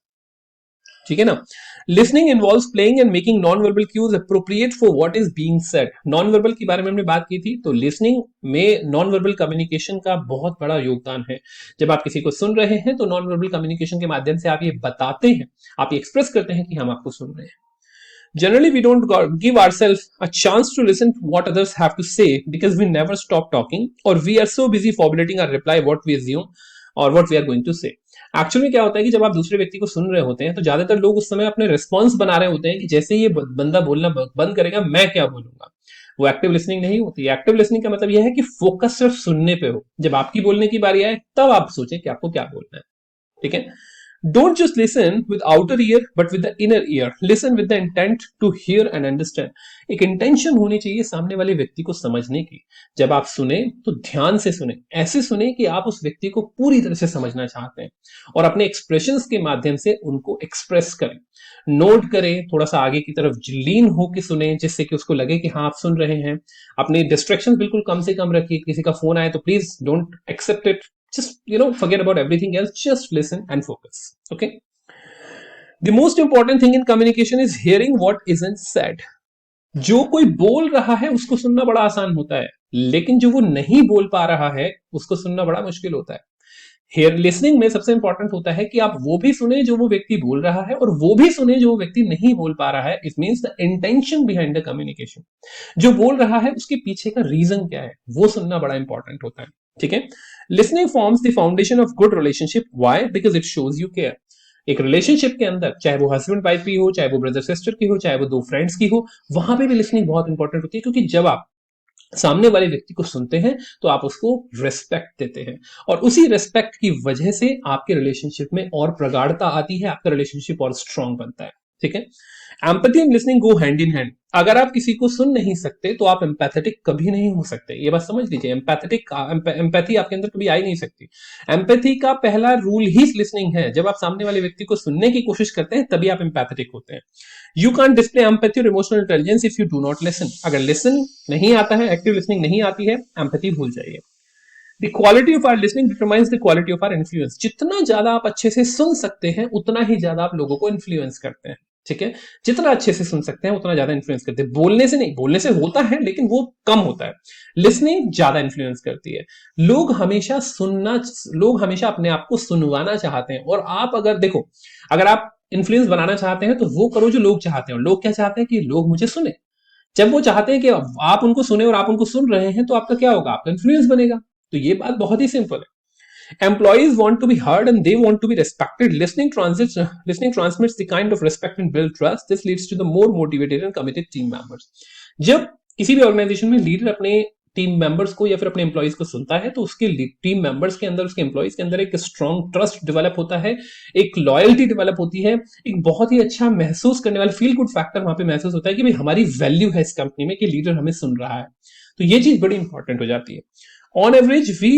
ठीक है ना. Listening involves playing and making non verbal cues appropriate for what is being said. Non verbal के बारे में हमने बात की थी. तो लिसनिंग में नॉन वर्बल कम्युनिकेशन का बहुत बड़ा योगदान है. जब आप किसी को सुन रहे हैं तो नॉन वर्बल कम्युनिकेशन के माध्यम से आप ये बताते हैं, आप ये एक्सप्रेस करते हैं कि हम आपको सुन रहे हैं. Generally, we don't give ourselves a chance to listen to what others have to say because we never stop talking or we are so busy formulating our reply what we assume or what we are going to say. Actually क्या होता है कि जब आप दूसरे व्यक्ति को सुन रहे होते हैं तो ज्यादातर लोग उस समय अपने रिस्पॉन्स बना रहे होते हैं कि जैसे ये बंदा बोलना बंद करेगा मैं क्या बोलूंगा. वो एक्टिव लिसनिंग नहीं होती. एक्टिव लिसनिंग का मतलब यह है कि फोकस सिर्फ सुनने पे हो. जब आपकी बोलने की बारी आए तब आप सोचें कि आपको क्या बोलना है. ठीक है. Don't just listen with outer ear but with the inner ear. Listen with the intent to hear and understand. एक इंटेंशन होनी चाहिए सामने वाले व्यक्ति को समझने की. जब आप सुने तो ध्यान से सुने, ऐसे सुने कि आप उस व्यक्ति को पूरी तरह से समझना चाहते हैं और अपने एक्सप्रेशंस के माध्यम से उनको एक्सप्रेस करें. नोट करें, थोड़ा सा आगे की तरफ लीन होकर सुने जिससे कि उसको लगे कि हाँ आप सुन रहे हैं. अपने डिस्ट्रैक्शन बिल्कुल कम से कम रखिए. किसी का फोन आए तो please don't accept it. Just, forget about everything else. Just listen and focus. Okay. The most important thing in communication is hearing what isn't said. जो कोई बोल रहा है उसको सुनना बड़ा आसान होता है, लेकिन जो वो नहीं बोल पा रहा है उसको सुनना बड़ा मुश्किल होता है. हेयर लिसनिंग में सबसे इंपॉर्टेंट होता है कि आप वो भी सुने जो वो व्यक्ति बोल रहा है और वो भी सुने जो वो व्यक्ति नहीं बोल पा रहा है. It means the intention behind the communication. जो बोल रहा है उसके पीछे का रीजन क्या है वो सुनना बड़ा इंपॉर्टेंट होता है. ठीक है. Listening forms the foundation of good relationship. Why? Because it shows you care. एक रिलेशनशिप के अंदर चाहे वो हस्बैंड वाइफ की हो, चाहे वो ब्रदर सिस्टर की हो, चाहे वो दो फ्रेंड्स की हो, वहां पे भी लिसनिंग बहुत इंपॉर्टेंट होती है. क्योंकि जब आप सामने वाले व्यक्ति को सुनते हैं तो आप उसको रेस्पेक्ट देते हैं और उसी रेस्पेक्ट की वजह से आपके रिलेशनशिप में और प्रगाढ़ता आती है, आपका रिलेशनशिप और स्ट्रांग बनता है. ठीक है। Empathy and listening go hand in hand. अगर आप किसी को सुन नहीं सकते तो आप एम्पैथेटिक कभी नहीं हो सकते, ये बात समझ लीजिए। एम्पैथी आपके अंदर कभी आ ही नहीं सकती। एम्पैथी का पहला रूल ही लिसनिंग है। जब आप सामने वाले व्यक्ति को सुनने की कोशिश करते हैं तभी आप एम्पैथेटिक होते हैं। यू कैन डिस्प्ले एम्पैथी और emotional intelligence if you do not listen. अगर लिसन नहीं आता है, एक्टिव लिसनिंग नहीं आती है, एम्पैथी भूल जाइए। The quality of our listening determines the quality of our influence। जितना ज्यादा आप अच्छे से सुन सकते हैं उतना ही ज्यादा आप लोगों को इन्फ्लुएंस करते हैं, ठीक है। जितना अच्छे से सुन सकते हैं उतना ज्यादा इन्फ्लुएंस करते हैं। बोलने से नहीं, बोलने से होता है लेकिन वो कम होता है। लिसनिंग ज्यादा इन्फ्लुएंस करती है। लोग हमेशा अपने आप को सुनवाना चाहते हैं। और आप अगर देखो, अगर आप इन्फ्लुएंस बनाना चाहते हैं तो वो करो जो लोग चाहते हैं। लोग क्या चाहते हैं कि लोग मुझे सुने। जब वो चाहते हैं कि आप उनको सुने और आप उनको सुन रहे हैं तो आपका क्या होगा, आपका इन्फ्लुएंस बनेगा। तो ये बात बहुत ही सिंपल है। Employees want to be heard and they want to be respected. Listening transmits the kind of respect and build trust. This leads to the more motivated and committed team members. जब किसी भी organisation में leader अपने team members को या फिर अपने employees को सुनता है तो उसके टीम मेंबर्स के अंदर, उसके एम्प्लॉइज के अंदर एक स्ट्रॉन्ग ट्रस्ट डेवलप होता है, एक लॉयल्टी डेवलप होती है, एक बहुत ही अच्छा महसूस करने वाला फील गुड फैक्टर वहां पे महसूस होता है कि भाई हमारी वैल्यू है इस कंपनी में, कि लीडर हमें सुन रहा है। तो ये चीज बड़ी इंपॉर्टेंट हो जाती है। On average, we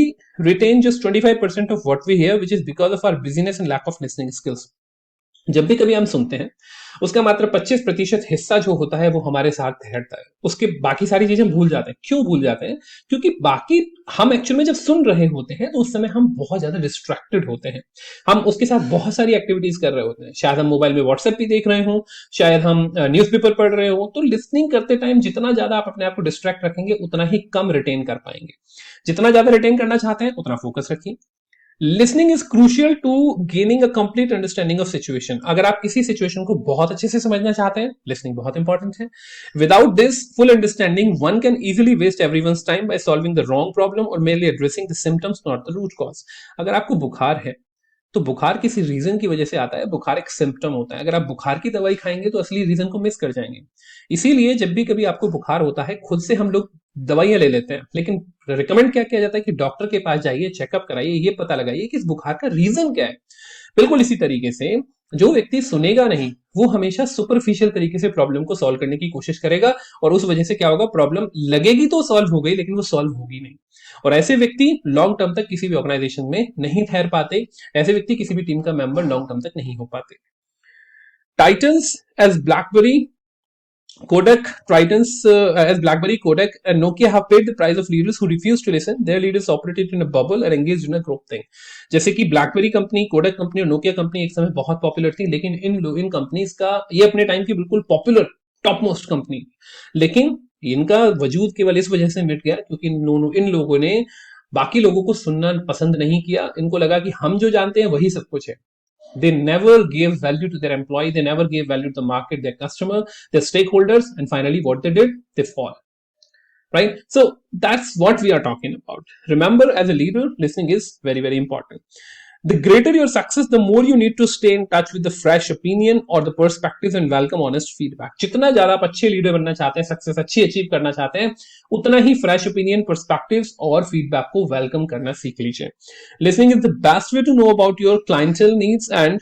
retain just 25% of what we hear, which is because of our busyness and lack of listening skills. जब भी कभी हम सुनते हैं उसका मात्र 25% हिस्सा जो होता है वो हमारे साथ ठहरता है। उसके बाकी सारी चीजें भूल जाते हैं। क्यों भूल जाते हैं? क्योंकि बाकी हम एक्चुअल में जब सुन रहे होते हैं तो उस समय हम बहुत ज्यादा डिस्ट्रैक्टेड होते हैं। हम उसके साथ बहुत सारी एक्टिविटीज कर रहे होते हैं। शायद हम मोबाइल में व्हाट्सएप भी देख रहे हो, शायद हम न्यूज़पेपर पढ़ रहे हो। तो लिसनिंग करते टाइम जितना ज्यादा आप अपने आप को डिस्ट्रैक्ट रखेंगे उतना ही कम रिटेन कर पाएंगे। जितना ज्यादा रिटेन करना चाहते हैं उतना फोकस रखिए। Listening is crucial to gaining a complete understanding of situation. अगर आप किसी सिचुएशन को बहुत अच्छे से समझना चाहते हैं, लिसनिंग बहुत इंपॉर्टेंट है। Without this full understanding one can easily waste everyone's time by solving the wrong problem और merely addressing the symptoms not the root cause. अगर आपको बुखार है तो बुखार किसी रीजन की वजह से आता है, बुखार एक सिम्टम होता है। अगर आप बुखार की दवाई खाएंगे तो असली रीजन को मिस कर जाएंगे। इसीलिए जब भी कभी आपको बुखार होता है खुद से हम लोग दवाइयां ले लेते हैं, लेकिन रिकमेंड क्या किया जाता है कि डॉक्टर के पास जाइए, चेकअप कराइए, ये पता लगाइए कि इस बुखार का रीजन क्या है। बिल्कुल इसी तरीके से जो व्यक्ति सुनेगा नहीं वो हमेशा सुपरफिशियल तरीके से प्रॉब्लम को सॉल्व करने की कोशिश करेगा और उस वजह से क्या होगा, प्रॉब्लम लगेगी तो सॉल्व हो गई लेकिन वो सॉल्व होगी नहीं। और ऐसे व्यक्ति लॉन्ग टर्म तक किसी भी ऑर्गेनाइजेशन में नहीं ठहर पाते। ऐसे व्यक्ति किसी भी टीम का मेंबर लॉन्ग टर्म तक नहीं हो पाते। Titans as BlackBerry as BlackBerry, Kodak, and Nokia have paid the price of leaders who refused to listen. Their leaders operated in a bubble and engaged in a group thing. जैसे कि BlackBerry company, Kodak company और Nokia company एक समय बहुत popular थी, लेकिन इन companies का ये अपने टाइम की बिल्कुल पॉपुलर टॉप मोस्ट कंपनी, लेकिन इनका वजूद केवल इस वजह से मिट गया क्योंकि इन लोगों ने बाकी लोगों को सुनना पसंद नहीं किया। इनको लगा कि हम जो जानते हैं वही सब कुछ है। They never gave value to their employee. They never gave value to the market, their customer, their stakeholders. And finally, what they did, they fall. Right? So that's what we are talking about. Remember, as a leader, listening is very, very important. The greater your success, the more you need to stay in touch with the fresh opinion or the perspectives and welcome honest feedback. जितना ज्यादा आप अच्छे leader बनना चाहते हैं, success अच्छी achieve करना चाहते हैं, उतना ही फ्रेश ओपिनियन, पर्सपेक्टिव्स और फीडबैक को वेलकम करना सीख लीजिए। Listening is the best way to know about your clientele needs and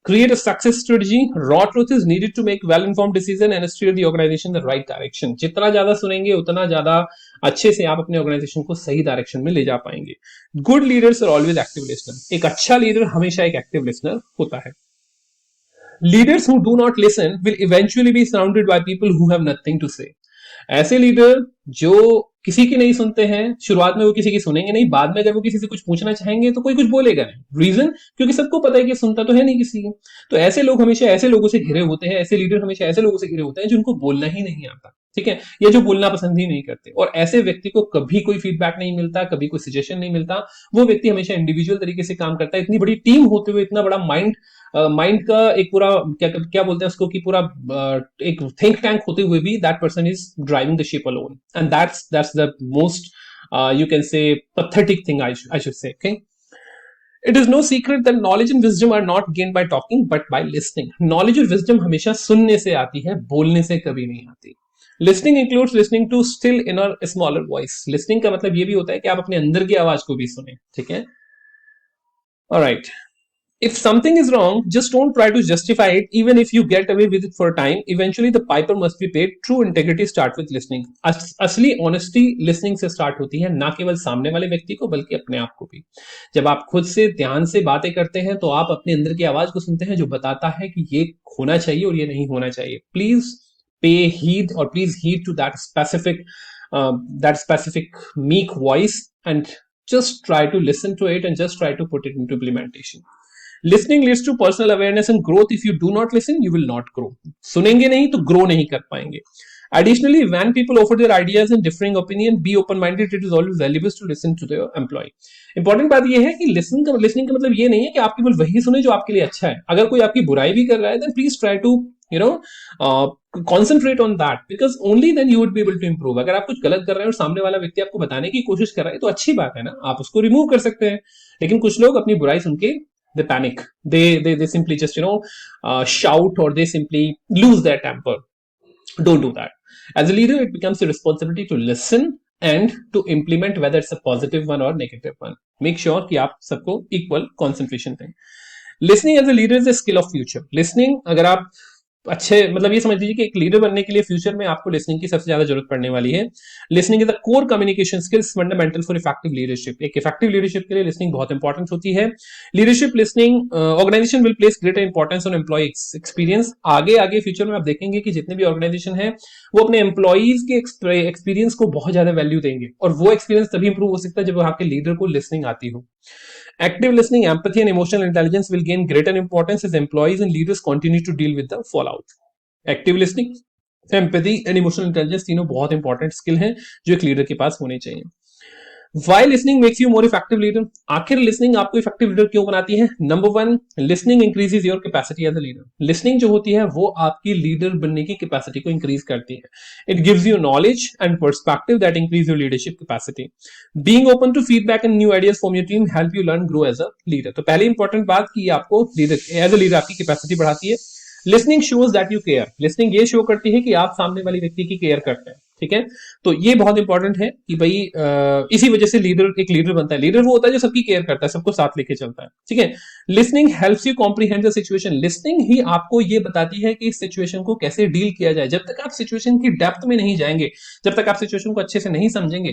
create a success strategy. Raw truth is needed to make well-informed decision and steer the organization in the right direction. जितना ज्यादा सुनेंगे उतना ज्यादा अच्छे से आप अपने organisation को सही डायरेक्शन में ले जा पाएंगे। Good leaders are always active listener. एक अच्छा लीडर हमेशा एक एक्टिव लिसनर होता है। Leaders who do not listen will eventually be surrounded by people who have nothing to say. ऐसे लीडर जो किसी की नहीं सुनते हैं, शुरुआत में वो किसी की सुनेंगे नहीं, बाद में अगर वो किसी से कुछ पूछना चाहेंगे तो कोई कुछ बोलेगा नहीं। रीजन, क्योंकि सबको पता है कि सुनता तो है नहीं किसी की। तो ऐसे लोग हमेशा ऐसे लोगों से घिरे होते हैं, ऐसे लीडर हमेशा ऐसे लोगों से घिरे होते हैं जिनको बोलना ही नहीं आता, ठीक है, या जो बोलना पसंद ही नहीं करते। और ऐसे व्यक्ति को कभी कोई फीडबैक नहीं मिलता, कभी कोई सजेशन नहीं मिलता। वो व्यक्ति हमेशा इंडिविजुअल तरीके से काम करता है। इतनी बड़ी टीम होते हुए, इतना बड़ा माइंड का एक पूरा क्या बोलते हैं उसको, कि पूरा एक थिंक टैंक होते हुए भी that person is driving the ship alone, and that's the most you can say pathetic thing I should say. Okay, it is no secret that knowledge and wisdom are not gained by talking but by listening. Knowledge और wisdom हमेशा सुनने से आती है, बोलने से कभी नहीं आती। Listening includes listening to still inner smaller voice. Listening का मतलब ये भी होता है कि आप अपने अंदर की आवाज को भी सुने, ठीक है। Alright, If something is wrong, just don't try to justify it. Even if you get away with it for a time, eventually the piper must be paid. True integrity start with listening. असली honesty listening से start होती है, ना केवल सामने वाले व्यक्ति को बल्कि अपने आप को भी। जब आप खुद से ध्यान से बातें करते हैं तो आप अपने अंदर की आवाज को सुनते हैं जो बताता है कि ये होना चाहिए और ये नहीं होना चाहिए। प्लीज पे हीड और please heed to that specific meek voice and just try to listen to it and just try to put it into implementation. Listening leads to personal awareness and growth. If you do not listen, you will not grow. सुनेंगे नहीं तो grow नहीं कर पाएंगे। Additionally, when people offer their ideas and differing opinion, be open-minded. It is always valuable to listen to their employee. Important बात ये है कि listening का मतलब ये नहीं है कि आप केवल वही सुने जो आपके लिए अच्छा है। अगर कोई आपकी बुराई भी कर रहा है, then please try to concentrate on that, because only then you would be able to improve. अगर आप कुछ गलत कर रहे हैं और सामने वाला व्यक्ति आपको बताने की कोशिश कर रहा है तो अच्छी बात है ना, आप उसको रिमूव कर सकते हैं। लेकिन कुछ लोग अपनी बुराई सुन के they panic, they simply just shout, or they simply lose their temper. Don't do that. As a leader, it becomes your responsibility to listen and to implement, whether it's a positive one or negative one. Make sure कि आप सबको equal concentration दें। Listening as a leader is a skill of future. Listening, अगर आप अच्छे मतलब ये समझ लीजिए कि एक लीडर बनने के लिए फ्यूचर में आपको लिसनिंग की सबसे ज्यादा जरूरत पड़ने वाली है। Listening is the core communication skills fundamental for effective leadership. एक इफेक्टिव लीडरशिप के लिए लिसनिंग बहुत इंपॉर्टेंट होती है। Leadership listening organization will place greater importance on employee experience. आगे आगे फ्यूचर में आप देखेंगे कि जितने भी ऑर्गेनाइजेशन है वो अपने एम्प्लॉइज के एक्सपीरियंस को बहुत ज्यादा वैल्यू देंगे, और वो एक्सपीरियंस तभी इंप्रूव हो सकता है जब आपके लीडर को लिसनिंग आती हो। Active listening, empathy, and emotional intelligence will gain greater importance as employees and leaders continue to deal with the fallout. Active listening, empathy and emotional intelligence तीनों बहुत इंपॉर्टेंट स्किल हैं जो एक लीडर के पास होने चाहिए। Why listening makes you more effective leader? आखिर listening आपको इफेक्टिव लीडर क्यों बनाती है? Number 1, listening increases your capacity as a leader. Listening जो होती है वो आपकी लीडर बनने की कैपेसिटी को इंक्रीज करती है। It gives you knowledge and perspective that increase your leadership capacity. Being open to feedback and new ideas from your team help you learn grow as a leader. तो पहली important बात कि आपको leader as a leader आपकी capacity बढ़ाती है। Listening shows that you care. Listening ये show करती है कि आप सामने वाले व्यक्ति की केयर करते हैं। ठीक है, तो ये बहुत इंपॉर्टेंट है कि भाई इसी वजह से लीडर एक लीडर बनता है। लीडर वो होता है जो सबकी केयर करता है, सबको साथ लेके चलता है। ठीक है, listening helps you comprehend the situation. Listening ही आपको ये बताती है कि इस सिचुएशन को कैसे डील किया जाए। जब तक आप सिचुएशन की डेप्थ में नहीं जाएंगे, जब तक आप सिचुएशन को अच्छे से नहीं समझेंगे,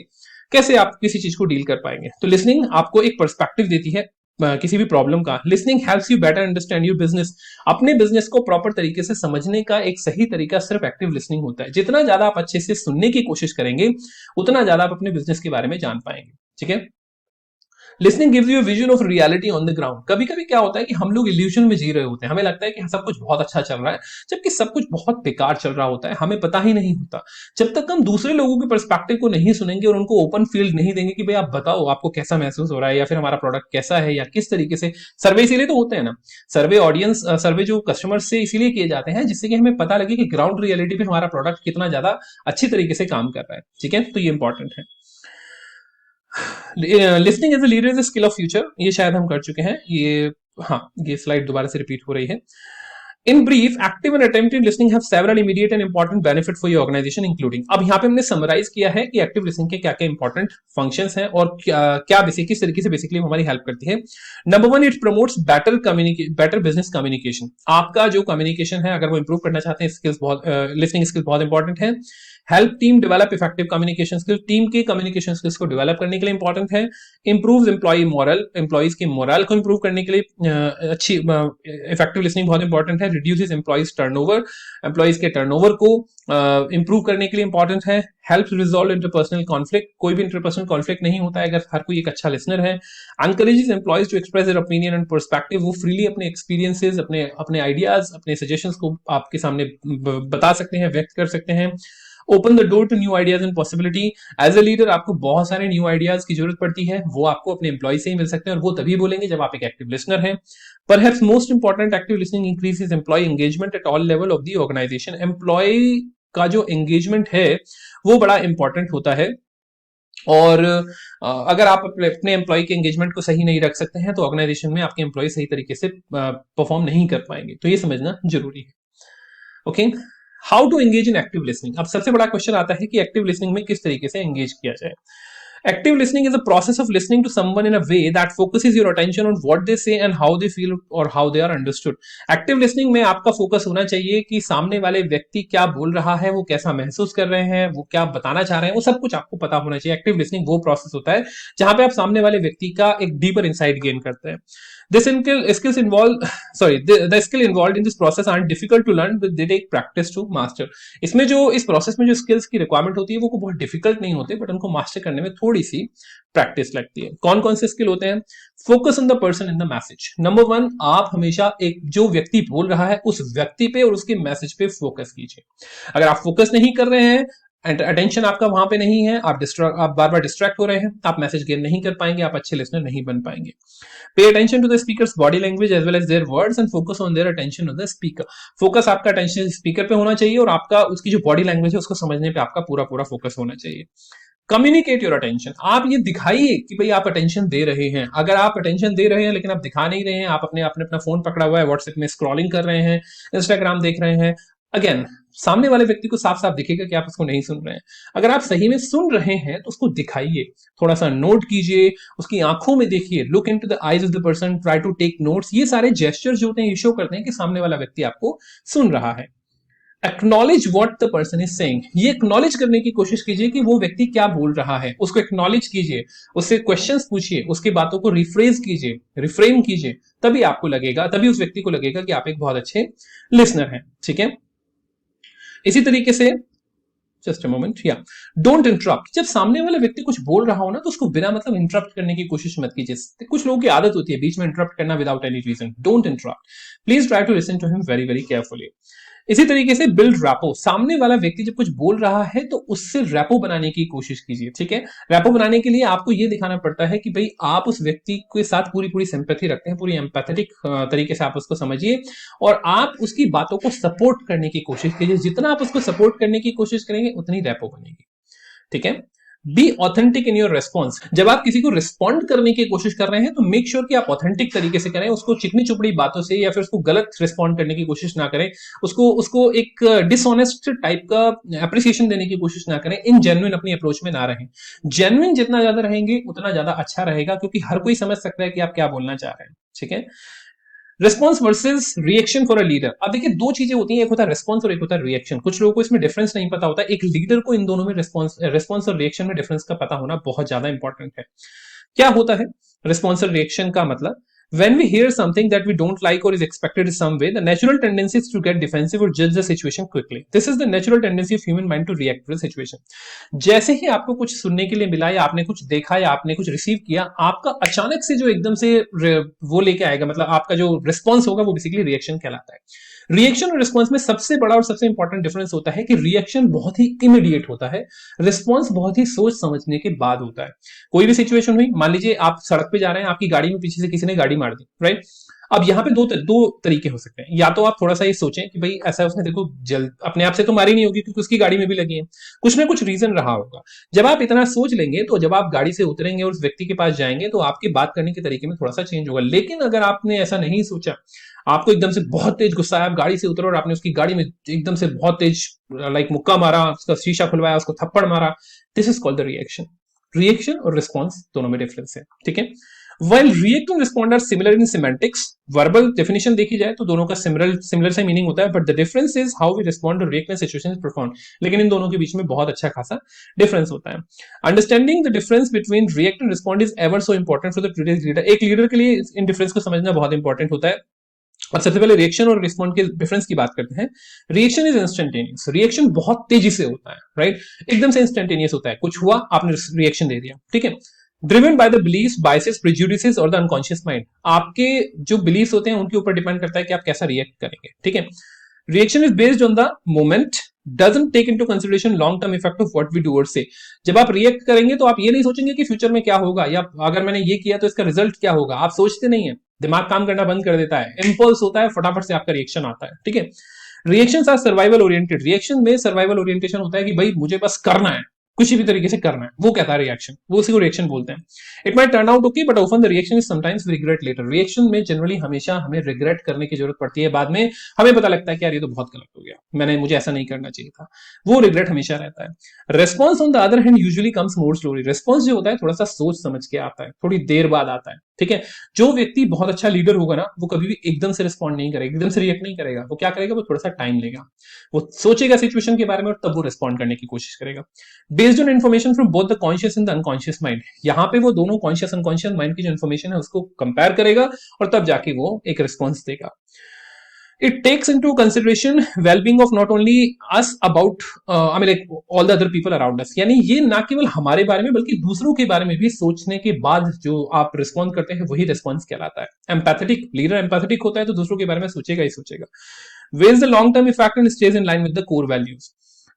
कैसे आप किसी चीज को डील कर पाएंगे। तो लिसनिंग आपको एक पर्सपेक्टिव देती है किसी भी प्रॉब्लम का। Listening helps you better understand your business. अपने बिजनेस को प्रॉपर तरीके से समझने का एक सही तरीका सिर्फ एक्टिव लिसनिंग होता है। जितना ज्यादा आप अच्छे से सुनने की कोशिश करेंगे उतना ज्यादा आप अपने बिजनेस के बारे में जान पाएंगे। ठीक है, listening gives you vision of reality on the ground. कभी कभी क्या होता है कि हम लोग इल्यूजन में जी रहे होते हैं, हमें लगता है कि सब कुछ बहुत अच्छा चल रहा है, जबकि सब कुछ बहुत बेकार चल रहा होता है, हमें पता ही नहीं होता। जब तक हम दूसरे लोगों के पर्सपेक्टिव को नहीं सुनेंगे और उनको ओपन फील्ड नहीं देंगे कि भाई आप बताओ आपको कैसा महसूस हो रहा है, या फिर हमारा प्रोडक्ट कैसा है, या किस तरीके से। सर्वे इसीलिए तो होते हैं ना, सर्वे जो कस्टमर से इसीलिए किए जाते हैं जिससे कि हमें पता लगे कि ग्राउंड रियलिटी पे हमारा प्रोडक्ट कितना ज्यादा अच्छी तरीके से काम कर रहा है। ठीक है, तो ये इंपॉर्टेंट है। Listening as a leader is a skill of future, ये शायद हम कर चुके हैं। ये स्लाइड दोबारा से रिपीट हो रही है। In brief, active and attentive listening have several immediate and important benefit for your organization, including। अब यहाँ पे हमने समराइज किया है कि एक्टिव लिसनिंग के क्या क्या इंपॉर्टेंट फंक्शंस हैं और क्या किस तरीके से बेसिकली हमारी हेल्प करती है। Number 1, it promotes better business communication. आपका जो कम्युनिकेशन है अगर वो इंप्रूव करना चाहते हैं, स्किल्स बहुत लिसनिंग स्किल्स बहुत इंपॉर्टेंट है। Help team develop effective communication skills. Team के कम्युनिकेशन स्किल्स को डेवलप करने के लिए इंपॉर्टेंट है। इंप्रूव्स एम्प्लॉय मोरल, एम्प्लॉइज के मोरल को इंप्रूव करने के लिए अच्छी इफेक्टिव लिसनिंग बहुत इंपॉर्टेंट है। रिड्यूसेस एम्प्लॉइज टर्नओवर, एम्प्लॉइज के टर्नओवर को इंप्रूव करने के लिए इंपॉर्टेंट है। हेल्प्स रिजॉल्व इंटरपर्सनल कॉन्फ्लिक्ट, कोई भी इंटरपर्सनल कॉन्फ्लिक्ट नहीं होता है अगर हर कोई एक अच्छा लिसनर है। Encourages employees to express their opinion and perspective, वो फ्रीली अपने एक्सपीरियंसेस, अपने आइडियाज, अपने सजेशंस को आपके सामने बता सकते हैं, व्यक्त कर सकते हैं। Open the door to new ideas and possibility. As a leader आपको बहुत सारे न्यू आइडियाज की जरूरत पड़ती है, वो आपको अपने एम्प्लॉय से ही मिल सकते हैं, और वो तभी बोलेंगे जब आप एक एक्टिव लिसनर हैं। Perhaps most important, active listening increases employee engagement at all level of the organization. Employee का जो एंगेजमेंट है वो बड़ा इंपॉर्टेंट होता है, और अगर आप अपने एम्प्लॉय के एंगेजमेंट को सही नहीं रख सकते हैं तो ऑर्गेनाइजेशन में आपके एम्प्लॉय सही तरीके से परफॉर्म नहीं कर पाएंगे। तो ये समझना जरूरी है। Okay, how to engage in active listening. अब सबसे बड़ा क्वेश्चन आता है कि एक्टिव लिसनिंग में किस तरीके से एंगेज किया जाए। Active listening is a process of listening to someone in a way that focuses your attention on what they say and how they feel or how they are understood. Active listening में आपका focus होना चाहिए कि सामने वाले व्यक्ति क्या बोल रहा है, वो कैसा महसूस कर रहे हैं, वो क्या बताना चाह रहे हैं, वो सब कुछ आपको पता होना चाहिए. एक्टिव लिसनिंग वो प्रोसेस होता है जहां पे आप सामने वाले व्यक्ति का एक डीपर इंसाइट गेन करते हैं. This skills involved, sorry, the skill involved in this process aren't difficult to learn, but they take practice to master. इसमें जो इस प्रोसेस में जो स्किल्स की रिक्वायरमेंट होती है वो बहुत डिफिकल्ट नहीं होते, बट उनको मास्टर करने में थोड़ी सी प्रैक्टिस लगती है. कौन कौन से स्किल होते हैं? Focus on the person in the message. Number 1, आप हमेशा एक जो व्यक्ति बोल रहा है उस व्यक्ति पे और उसके मैसेज पे फोकस कीजिए. अगर आप फोकस नहीं कर रहे हैं, अटेंशन आपका वहां पे नहीं है, आप बार बार डिस्ट्रैक्ट हो रहे हैं, आप मैसेज गेन नहीं कर पाएंगे, आप अच्छे लिसनर नहीं बन पाएंगे. Pay attention to the speaker's body language as well as their words and focus on their attention on the speaker. Focus आपका अटेंशन स्पीकर पे होना चाहिए और आपका उसकी जो बॉडी लैंग्वेज है उसको समझने पे आपका पूरा पूरा फोकस होना चाहिए. Communicate your attention. आप ये दिखाइए कि भाई आप अटेंशन दे रहे हैं. अगर आप अटेंशन दे रहे हैं लेकिन आप दिखा नहीं रहे हैं, आप अपना फोन पकड़ा हुआ है, व्हाट्सएप में स्क्रॉलिंग कर रहे हैं, इंस्टाग्राम देख रहे हैं, अगेन सामने वाले व्यक्ति को साफ साफ दिखेगा कि आप उसको नहीं सुन रहे हैं. अगर आप सही में सुन रहे हैं तो उसको दिखाइए, थोड़ा सा नोट कीजिए, उसकी आंखों में देखिए, look into the eyes of the person, try to take notes. ये सारे जेस्चर्स जो होते हैं ये शो करते हैं कि सामने वाला व्यक्ति आपको सुन रहा है. Acknowledge what the person is saying. ये एक्नॉलेज करने की कोशिश कीजिए कि वो व्यक्ति क्या बोल रहा है, उसको एक्नॉलेज कीजिए, उससे क्वेश्चंस पूछिए, उसकी बातों को रिफ्रेज कीजिए, रिफ्रेम कीजिए. तभी आपको लगेगा, तभी उस व्यक्ति को लगेगा कि आप एक बहुत अच्छे लिसनर हैं. ठीक है. इसी तरीके से जस्ट अ मोमेंट, या डोंट इंटरप्ट. जब सामने वाला व्यक्ति कुछ बोल रहा हो ना तो उसको बिना मतलब इंटरप्ट करने की कोशिश मत कीजिए. कुछ लोगों की आदत होती है बीच में इंटरप्ट करना without any reason. Don't interrupt. Please try to listen to him very very carefully. इसी तरीके से बिल्ड रैपो. सामने वाला व्यक्ति जब कुछ बोल रहा है तो उससे रैपो बनाने की कोशिश कीजिए. ठीक है. रैपो बनाने के लिए आपको यह दिखाना पड़ता है कि भाई आप उस व्यक्ति के साथ पूरी पूरी सिंपैथी रखते हैं, पूरी एम्पैथेटिक तरीके से आप उसको समझिए और आप उसकी बातों को सपोर्ट करने की कोशिश कीजिए. जितना आप उसको सपोर्ट करने की कोशिश करेंगे उतनी रैपो बनेगी. ठीक है. Be authentic in your response. जब आप किसी को रिस्पॉन्ड करने की कोशिश कर रहे हैं तो मेक श्योर कि आप ऑथेंटिक तरीके से करें, उसको चिकनी चुपड़ी बातों से या फिर उसको गलत रिस्पॉन्ड करने की कोशिश ना करें, उसको एक डिसऑनेस्ट टाइप का अप्रिसिएशन देने की कोशिश ना करें, इन जेन्युइन अपनी अप्रोच में ना रहें. जेन्युइन जितना ज्यादा रहेंगे उतना ज्यादा अच्छा रहेगा, क्योंकि हर कोई समझ सकता है कि आप क्या बोलना चाह रहे हैं. ठीक है. Response versus reaction for a leader. अब देखिए दो चीजें होती हैं, एक होता है रिस्पॉन्स और एक होता है रिएक्शन. कुछ लोगों को इसमें डिफरेंस नहीं पता होता. एक लीडर को इन दोनों में रिस्पॉन्स और रिएक्शन में डिफरेंस का पता होना बहुत ज्यादा इंपॉर्टेंट है. क्या होता है रिस्पॉन्स और रिएक्शन का मतलब? When we hear something that we don't like or is expected in some way, the natural tendency is to get defensive or judge the situation quickly. This is the natural tendency of human mind to react to the situation. जैसे ही आपको कुछ सुनने के लिए मिला या आपने कुछ देखा या आपने कुछ रिसीव किया, आपका अचानक से जो एकदम से वो लेके आएगा, मतलब आपका जो रिस्पॉन्स होगा वो बेसिकली रिएक्शन कहलाता है. रिएक्शन और रिस्पॉन्स में सबसे बड़ा और सबसे इंपॉर्टेंट डिफरेंस होता है कि रिएक्शन बहुत ही इमीडिएट होता है, रिस्पॉन्स बहुत ही सोच समझने के बाद होता है. कोई भी सिचुएशन हुई, मान लीजिए आप सड़क पे जा रहे हैं, आपकी गाड़ी में पीछे से किसी ने गाड़ी मार दी, राइट. अब यहाँ पे दो तरीके हो सकते हैं. या तो आप थोड़ा सा ये सोचें कि भाई ऐसा उसने देखो जल्द अपने आप से तो मारी नहीं होगी क्योंकि उसकी गाड़ी में भी लगी है, कुछ ना कुछ रीजन रहा होगा. जब आप इतना सोच लेंगे तो जब आप गाड़ी से उतरेंगे और उस व्यक्ति के पास जाएंगे तो आपकी बात करने के तरीके में थोड़ा सा चेंज होगा. लेकिन अगर आपने ऐसा नहीं सोचा, आपको एकदम से बहुत तेज गुस्सा आया, आप गाड़ी से उतरे और आपने उसकी गाड़ी में एकदम से बहुत तेज मुक्का मारा, उसका शीशा खुलवाया, उसको थप्पड़ मारा, this is called the reaction. Reaction और रिस्पॉन्स दोनों में डिफरेंस है. ठीक है. While react and respond are similar in semantics, verbal definition देखी जाए तो दोनों का similar से मीनिंग होता है, but the difference is how we respond to react when situation is profound. लेकिन इन दोनों के बीच में बहुत अच्छा खासा डिफरेंस होता है. Understanding the difference between react and respond is ever so important for the leader. एक लीडर के लिए इन डिफरेंस को समझना बहुत इंपॉर्टेंट होता है. अब सबसे पहले रिएक्शन और रिस्पॉन्ड के डिफरेंस की बात करते हैं. Reaction is instantaneous. रिएक्शन बहुत तेजी से होता है, राइट. एकदम से इंस्टेंटेनियस होता है. कुछ हुआ, आपने रिएक्शन दे दिया. ठीक है. Driven by the beliefs, biases, prejudices और द अनकॉन्शियस माइंड. आपके जो बिलीव्स होते हैं उनके ऊपर डिपेंड करता है कि आप कैसा रिएक्ट करेंगे. ठीक है. Reaction is based on the moment, doesn't take into consideration long term effect of what we do or say. जब आप रिएक्ट करेंगे तो आप ये नहीं सोचेंगे कि फ्यूचर में क्या होगा या अगर मैंने ये किया तो इसका रिजल्ट क्या होगा. आप सोचते नहीं है, दिमाग काम करना बंद कर देता है, इंपल्स होता है, फटाफट से आपका रिएक्शन आता है. ठीक है. Reactions are survival oriented. Reaction में सर्वाइवल ओरिएंटेशन होता है कि भाई मुझे बस करना है, कुछ भी तरीके से करना है, वो कहता है रिएक्शन, वो उसी को रिएक्शन बोलते हैं. It might turn out okay, but often the reaction is sometimes regret later. Reaction में जनरली हमेशा हमें रिग्रेट करने की जरूरत पड़ती है. बाद में हमें पता लगता है कि यार ये तो बहुत गलत हो गया, मुझे ऐसा नहीं करना चाहिए था. वो रिग्रेट हमेशा रहता है. Response on the other hand usually comes more slowly. Response जो होता है थोड़ा सा सोच समझ के आता है, थोड़ी देर बाद आता है. ठीक है, जो व्यक्ति बहुत अच्छा लीडर होगा ना, वो कभी भी एकदम से रिस्पॉन्ड नहीं करेगा, एकदम से रिएक्ट नहीं करेगा. वो क्या करेगा, वो थोड़ा सा टाइम लेगा, वो सोचेगा सिचुएशन के बारे में और तब वो रिस्पॉन्ड करने की कोशिश करेगा. Based on information from both the conscious and the unconscious mind. यहां पे वो दोनों कॉन्शियस अनकॉन्शियस माइंड की जो इन्फॉर्मेशन है उसको कंपेयर करेगा और तब जाके वो एक रिस्पॉन्स देगा. It takes into consideration well-being of not only us about like all the other people around us. यानी ये ना केवल हमारे बारे में बल्कि दूसरों के बारे में भी सोचने के बाद जो आप रिस्पॉन्ड करते हैं वही रिस्पॉन्स कहलाता है. एम्पैथेटिक लीडर एम्पैथेटिक होता है तो दूसरों के बारे में सोचेगा ही सोचेगा. Where's the long term effect and stage in line with the core values.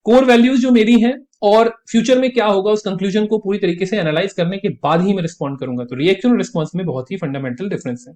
Core values जो मेरी हैं और फ्यूचर में क्या होगा उस कंक्लूजन को पूरी तरीके से एनालाइज करने के बाद ही मैं रिस्पॉन्ड करूंगा. तो रिएक्शन और रिस्पॉन्स में बहुत ही फंडामेंटल डिफरेंस है.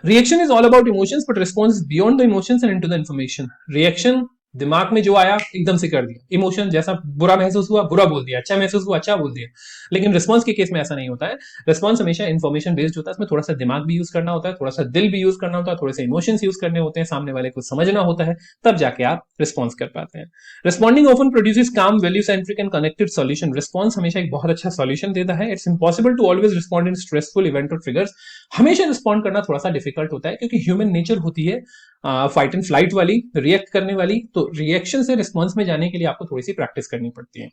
Reaction is all about emotions but response beyond the emotions and into the information. Reaction दिमाग में जो आया एकदम से कर दिया, इमोशन जैसा बुरा महसूस हुआ बुरा बोल दिया, अच्छा महसूस हुआ अच्छा बोल दिया. लेकिन रिस्पॉन्स के केस में ऐसा नहीं होता है. रिस्पॉन्स हमेशा इन्फॉर्मेशन बेस्ड होता है, इसमें थोड़ा सा दिमाग भी यूज करना होता है, थोड़ा सा दिल भी यूज करना होता है, थोड़े से इमोशंस यूज करने होते हैं, सामने वाले को समझना होता है, तब जाके आप रिस्पॉन्स कर पाते हैं. Responding often produces calm, value centric and connected solution. Response हमेशा एक बहुत अच्छा सॉल्यूशन देता है. It's impossible to always respond in stressful event और ट्रिगर्स. हमेशा रिस्पॉन्ड करना थोड़ा सा डिफिकल्ट होता है क्योंकि ह्यूमन नेचर होती है फाइट एंड फ्लाइट वाली, रिएक्ट करने वाली. तो रिएक्शन से रिस्पॉन्स में जाने के लिए आपको थोड़ी सी प्रैक्टिस करनी पड़ती है.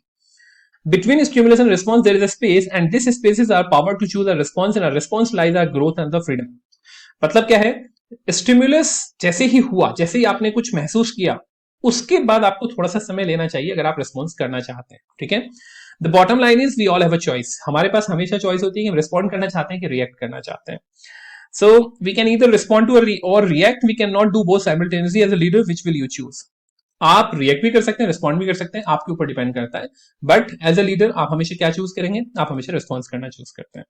Between stimulus and response, there is a space, and this space is our power to choose a response, and our response lies our growth and the freedom. मतलब क्या है, स्टिमुलस जैसे ही हुआ, जैसे ही आपने कुछ महसूस किया, उसके बाद आपको थोड़ा सा समय लेना चाहिए अगर आप रिस्पॉन्स करना चाहते हैं. ठीक है, the bottom line is we all have a choice. हमारे पास हमेशा चॉइस होती है कि हम रिस्पॉन्ड करना चाहते हैं कि रिएक्ट करना चाहते हैं. So we can either respond to or react. We cannot do both simultaneously. As a leader, which will you choose? आप रिएक्ट भी कर सकते हैं, रिस्पॉन्ड भी कर सकते हैं, आपके ऊपर डिपेंड करता है. बट एज अ लीडर आप हमेशा क्या चूज करेंगे, आप हमेशा रिस्पॉन्स करना चूज करते हैं.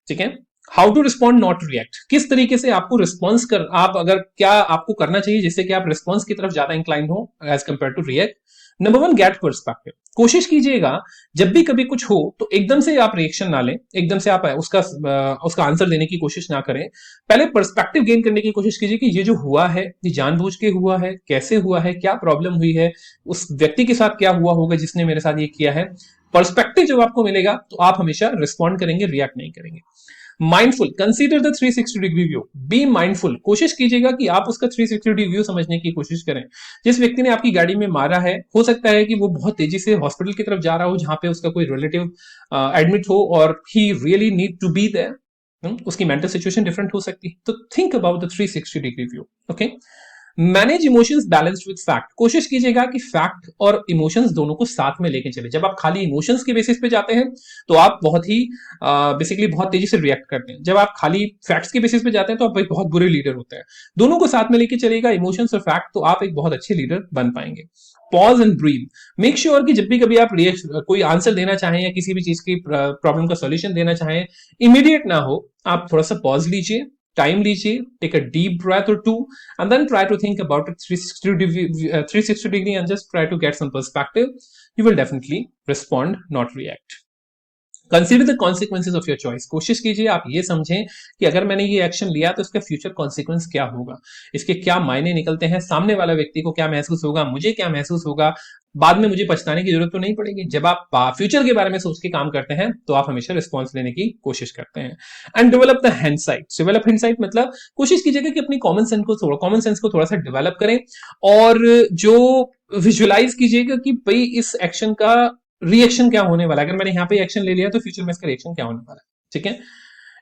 ठीक है, how to respond not react. किस तरीके से आपको रिस्पॉन्स कर, आप अगर क्या आपको करना चाहिए जिससे कि आप रिस्पॉन्स की तरफ ज्यादा इंक्लाइंड हो as compared to react. Number one, get perspective. कोशिश कीजिएगा जब भी कभी कुछ हो तो एकदम से आप रिएक्शन ना लें, एकदम से आप उसका आंसर देने की कोशिश ना करें. पहले पर्सपेक्टिव गेन करने की कोशिश कीजिए कि ये जो हुआ है ये जानबूझ के हुआ है, कैसे हुआ है, क्या प्रॉब्लम हुई है, उस व्यक्ति के साथ क्या हुआ होगा जिसने मेरे साथ ये किया है. पर्सपेक्टिव जब आपको मिलेगा तो आप हमेशा रिस्पॉन्ड करेंगे, रिएक्ट नहीं करेंगे. Mindful, consider the 360 degree view. Be mindful. कोशिश कीजिएगा कि आप उसका 360 डिग्री व्यू समझने की कोशिश करें. जिस व्यक्ति ने आपकी गाड़ी में मारा है, हो सकता है कि वो बहुत तेजी से हॉस्पिटल की तरफ जा रहा हो जहां पे उसका कोई रिलेटिव एडमिट हो और he really need to be there. उसकी मेंटल सिचुएशन डिफरेंट हो सकती है. तो think about the 360 degree view. Okay, manage emotions balanced with fact. कोशिश कीजिएगा कि फैक्ट और इमोशंस दोनों को साथ में लेके चले. जब आप खाली इमोशंस के बेसिस पे जाते हैं तो आप बहुत ही बेसिकली बहुत तेजी से रिएक्ट करते हैं. जब आप खाली फैक्ट्स के बेसिस पे जाते हैं तो आप एक बहुत बुरे लीडर होते हैं. दोनों को साथ में लेके चलेगा, इमोशंस और फैक्ट, तो आप एक बहुत अच्छे लीडर बन पाएंगे. Pause and breathe. Make sure कि जब भी कभी आप कोई आंसर देना चाहें या किसी भी चीज की प्रॉब्लम का सॉल्यूशन देना चाहें, इमीडिएट ना हो. आप थोड़ा सा पॉज लीजिए, टाइम लीजिए, take a deep breath or two, and then try to think about it 360 degree and just try to get some perspective. You will definitely respond, not react. Consider the consequences of your choice. कोशिश कीजिए आप ये समझें कि अगर मैंने ये action लिया तो इसका फ्यूचर कॉन्सिक्वेंस क्या होगा, इसके क्या मायने निकलते हैं, सामने वाला व्यक्ति को क्या महसूस होगा, मुझे क्या महसूस होगा, बाद में मुझे पछताने की जरूरत तो नहीं पड़ेगी. जब आप फ्यूचर के बारे में सोच के काम करते हैं तो आप हमेशा रिस्पॉन्स लेने की कोशिश करते हैं. And develop the hindsight. Develop hindsight मतलब कोशिश कीजिएगा कि अपनी कॉमन सेंस को थोड़ा सा डेवलप करें और जो विजुअलाइज कीजिएगा कि भाई इस एक्शन का रिएक्शन क्या होने वाला है. अगर मैंने यहाँ पे एक्शन ले लिया तो फ्यूचर में इसका रिएक्शन क्या होने वाला है. ठीक है,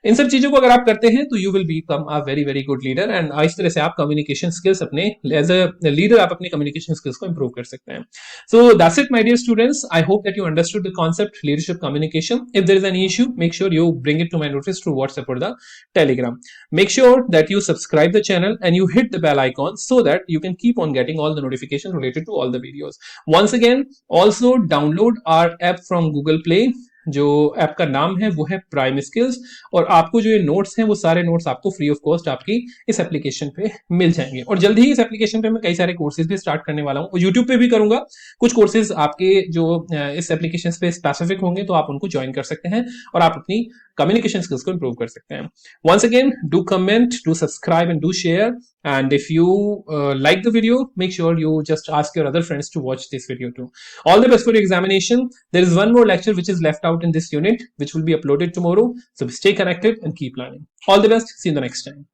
इन सब चीजों को अगर आप करते हैं तो you will become a very very good leader. And इस तरह से आप कम्युनिकेशन स्किल्स अपने एज अ लीडर आप अपने कम्युनिकेशन स्किल्स को इंप्रूव कर सकते हैं. So that's it my dear students. I hope that you understood the concept leadership communication. If there is any issue, make sure you bring it to my notice through WhatsApp or the Telegram. Make sure that you subscribe the channel and you hit the bell icon so that you can keep on getting all the notifications related to all the videos. Once again, also download our app from Google Play. जो app का नाम है वो है prime skills, और आपको जो ये नोट्स हैं वो सारे नोट्स आपको फ्री ऑफ कॉस्ट आपकी इस एप्लीकेशन पे मिल जाएंगे। और जल्दी ही इस एप्लीकेशन पे मैं कई सारे कोर्सेज भी स्टार्ट करने वाला हूँ, और यूट्यूब पे भी करूंगा। कुछ कोर्सेज आपके जो इस एप्लीकेशन पे स्पेसिफिक होंगे तो आप उनको ज्वाइन कर सकते हैं और आप अपनी communication skills को improve कर सकते हैं। Once again, do comment, do subscribe and do share. And if you like the video, make sure you just ask your other friends to watch this video too. All the best for your examination. There is one more lecture which is left out in this unit, which will be uploaded tomorrow. So stay connected and keep learning. All the best. See you in the next time.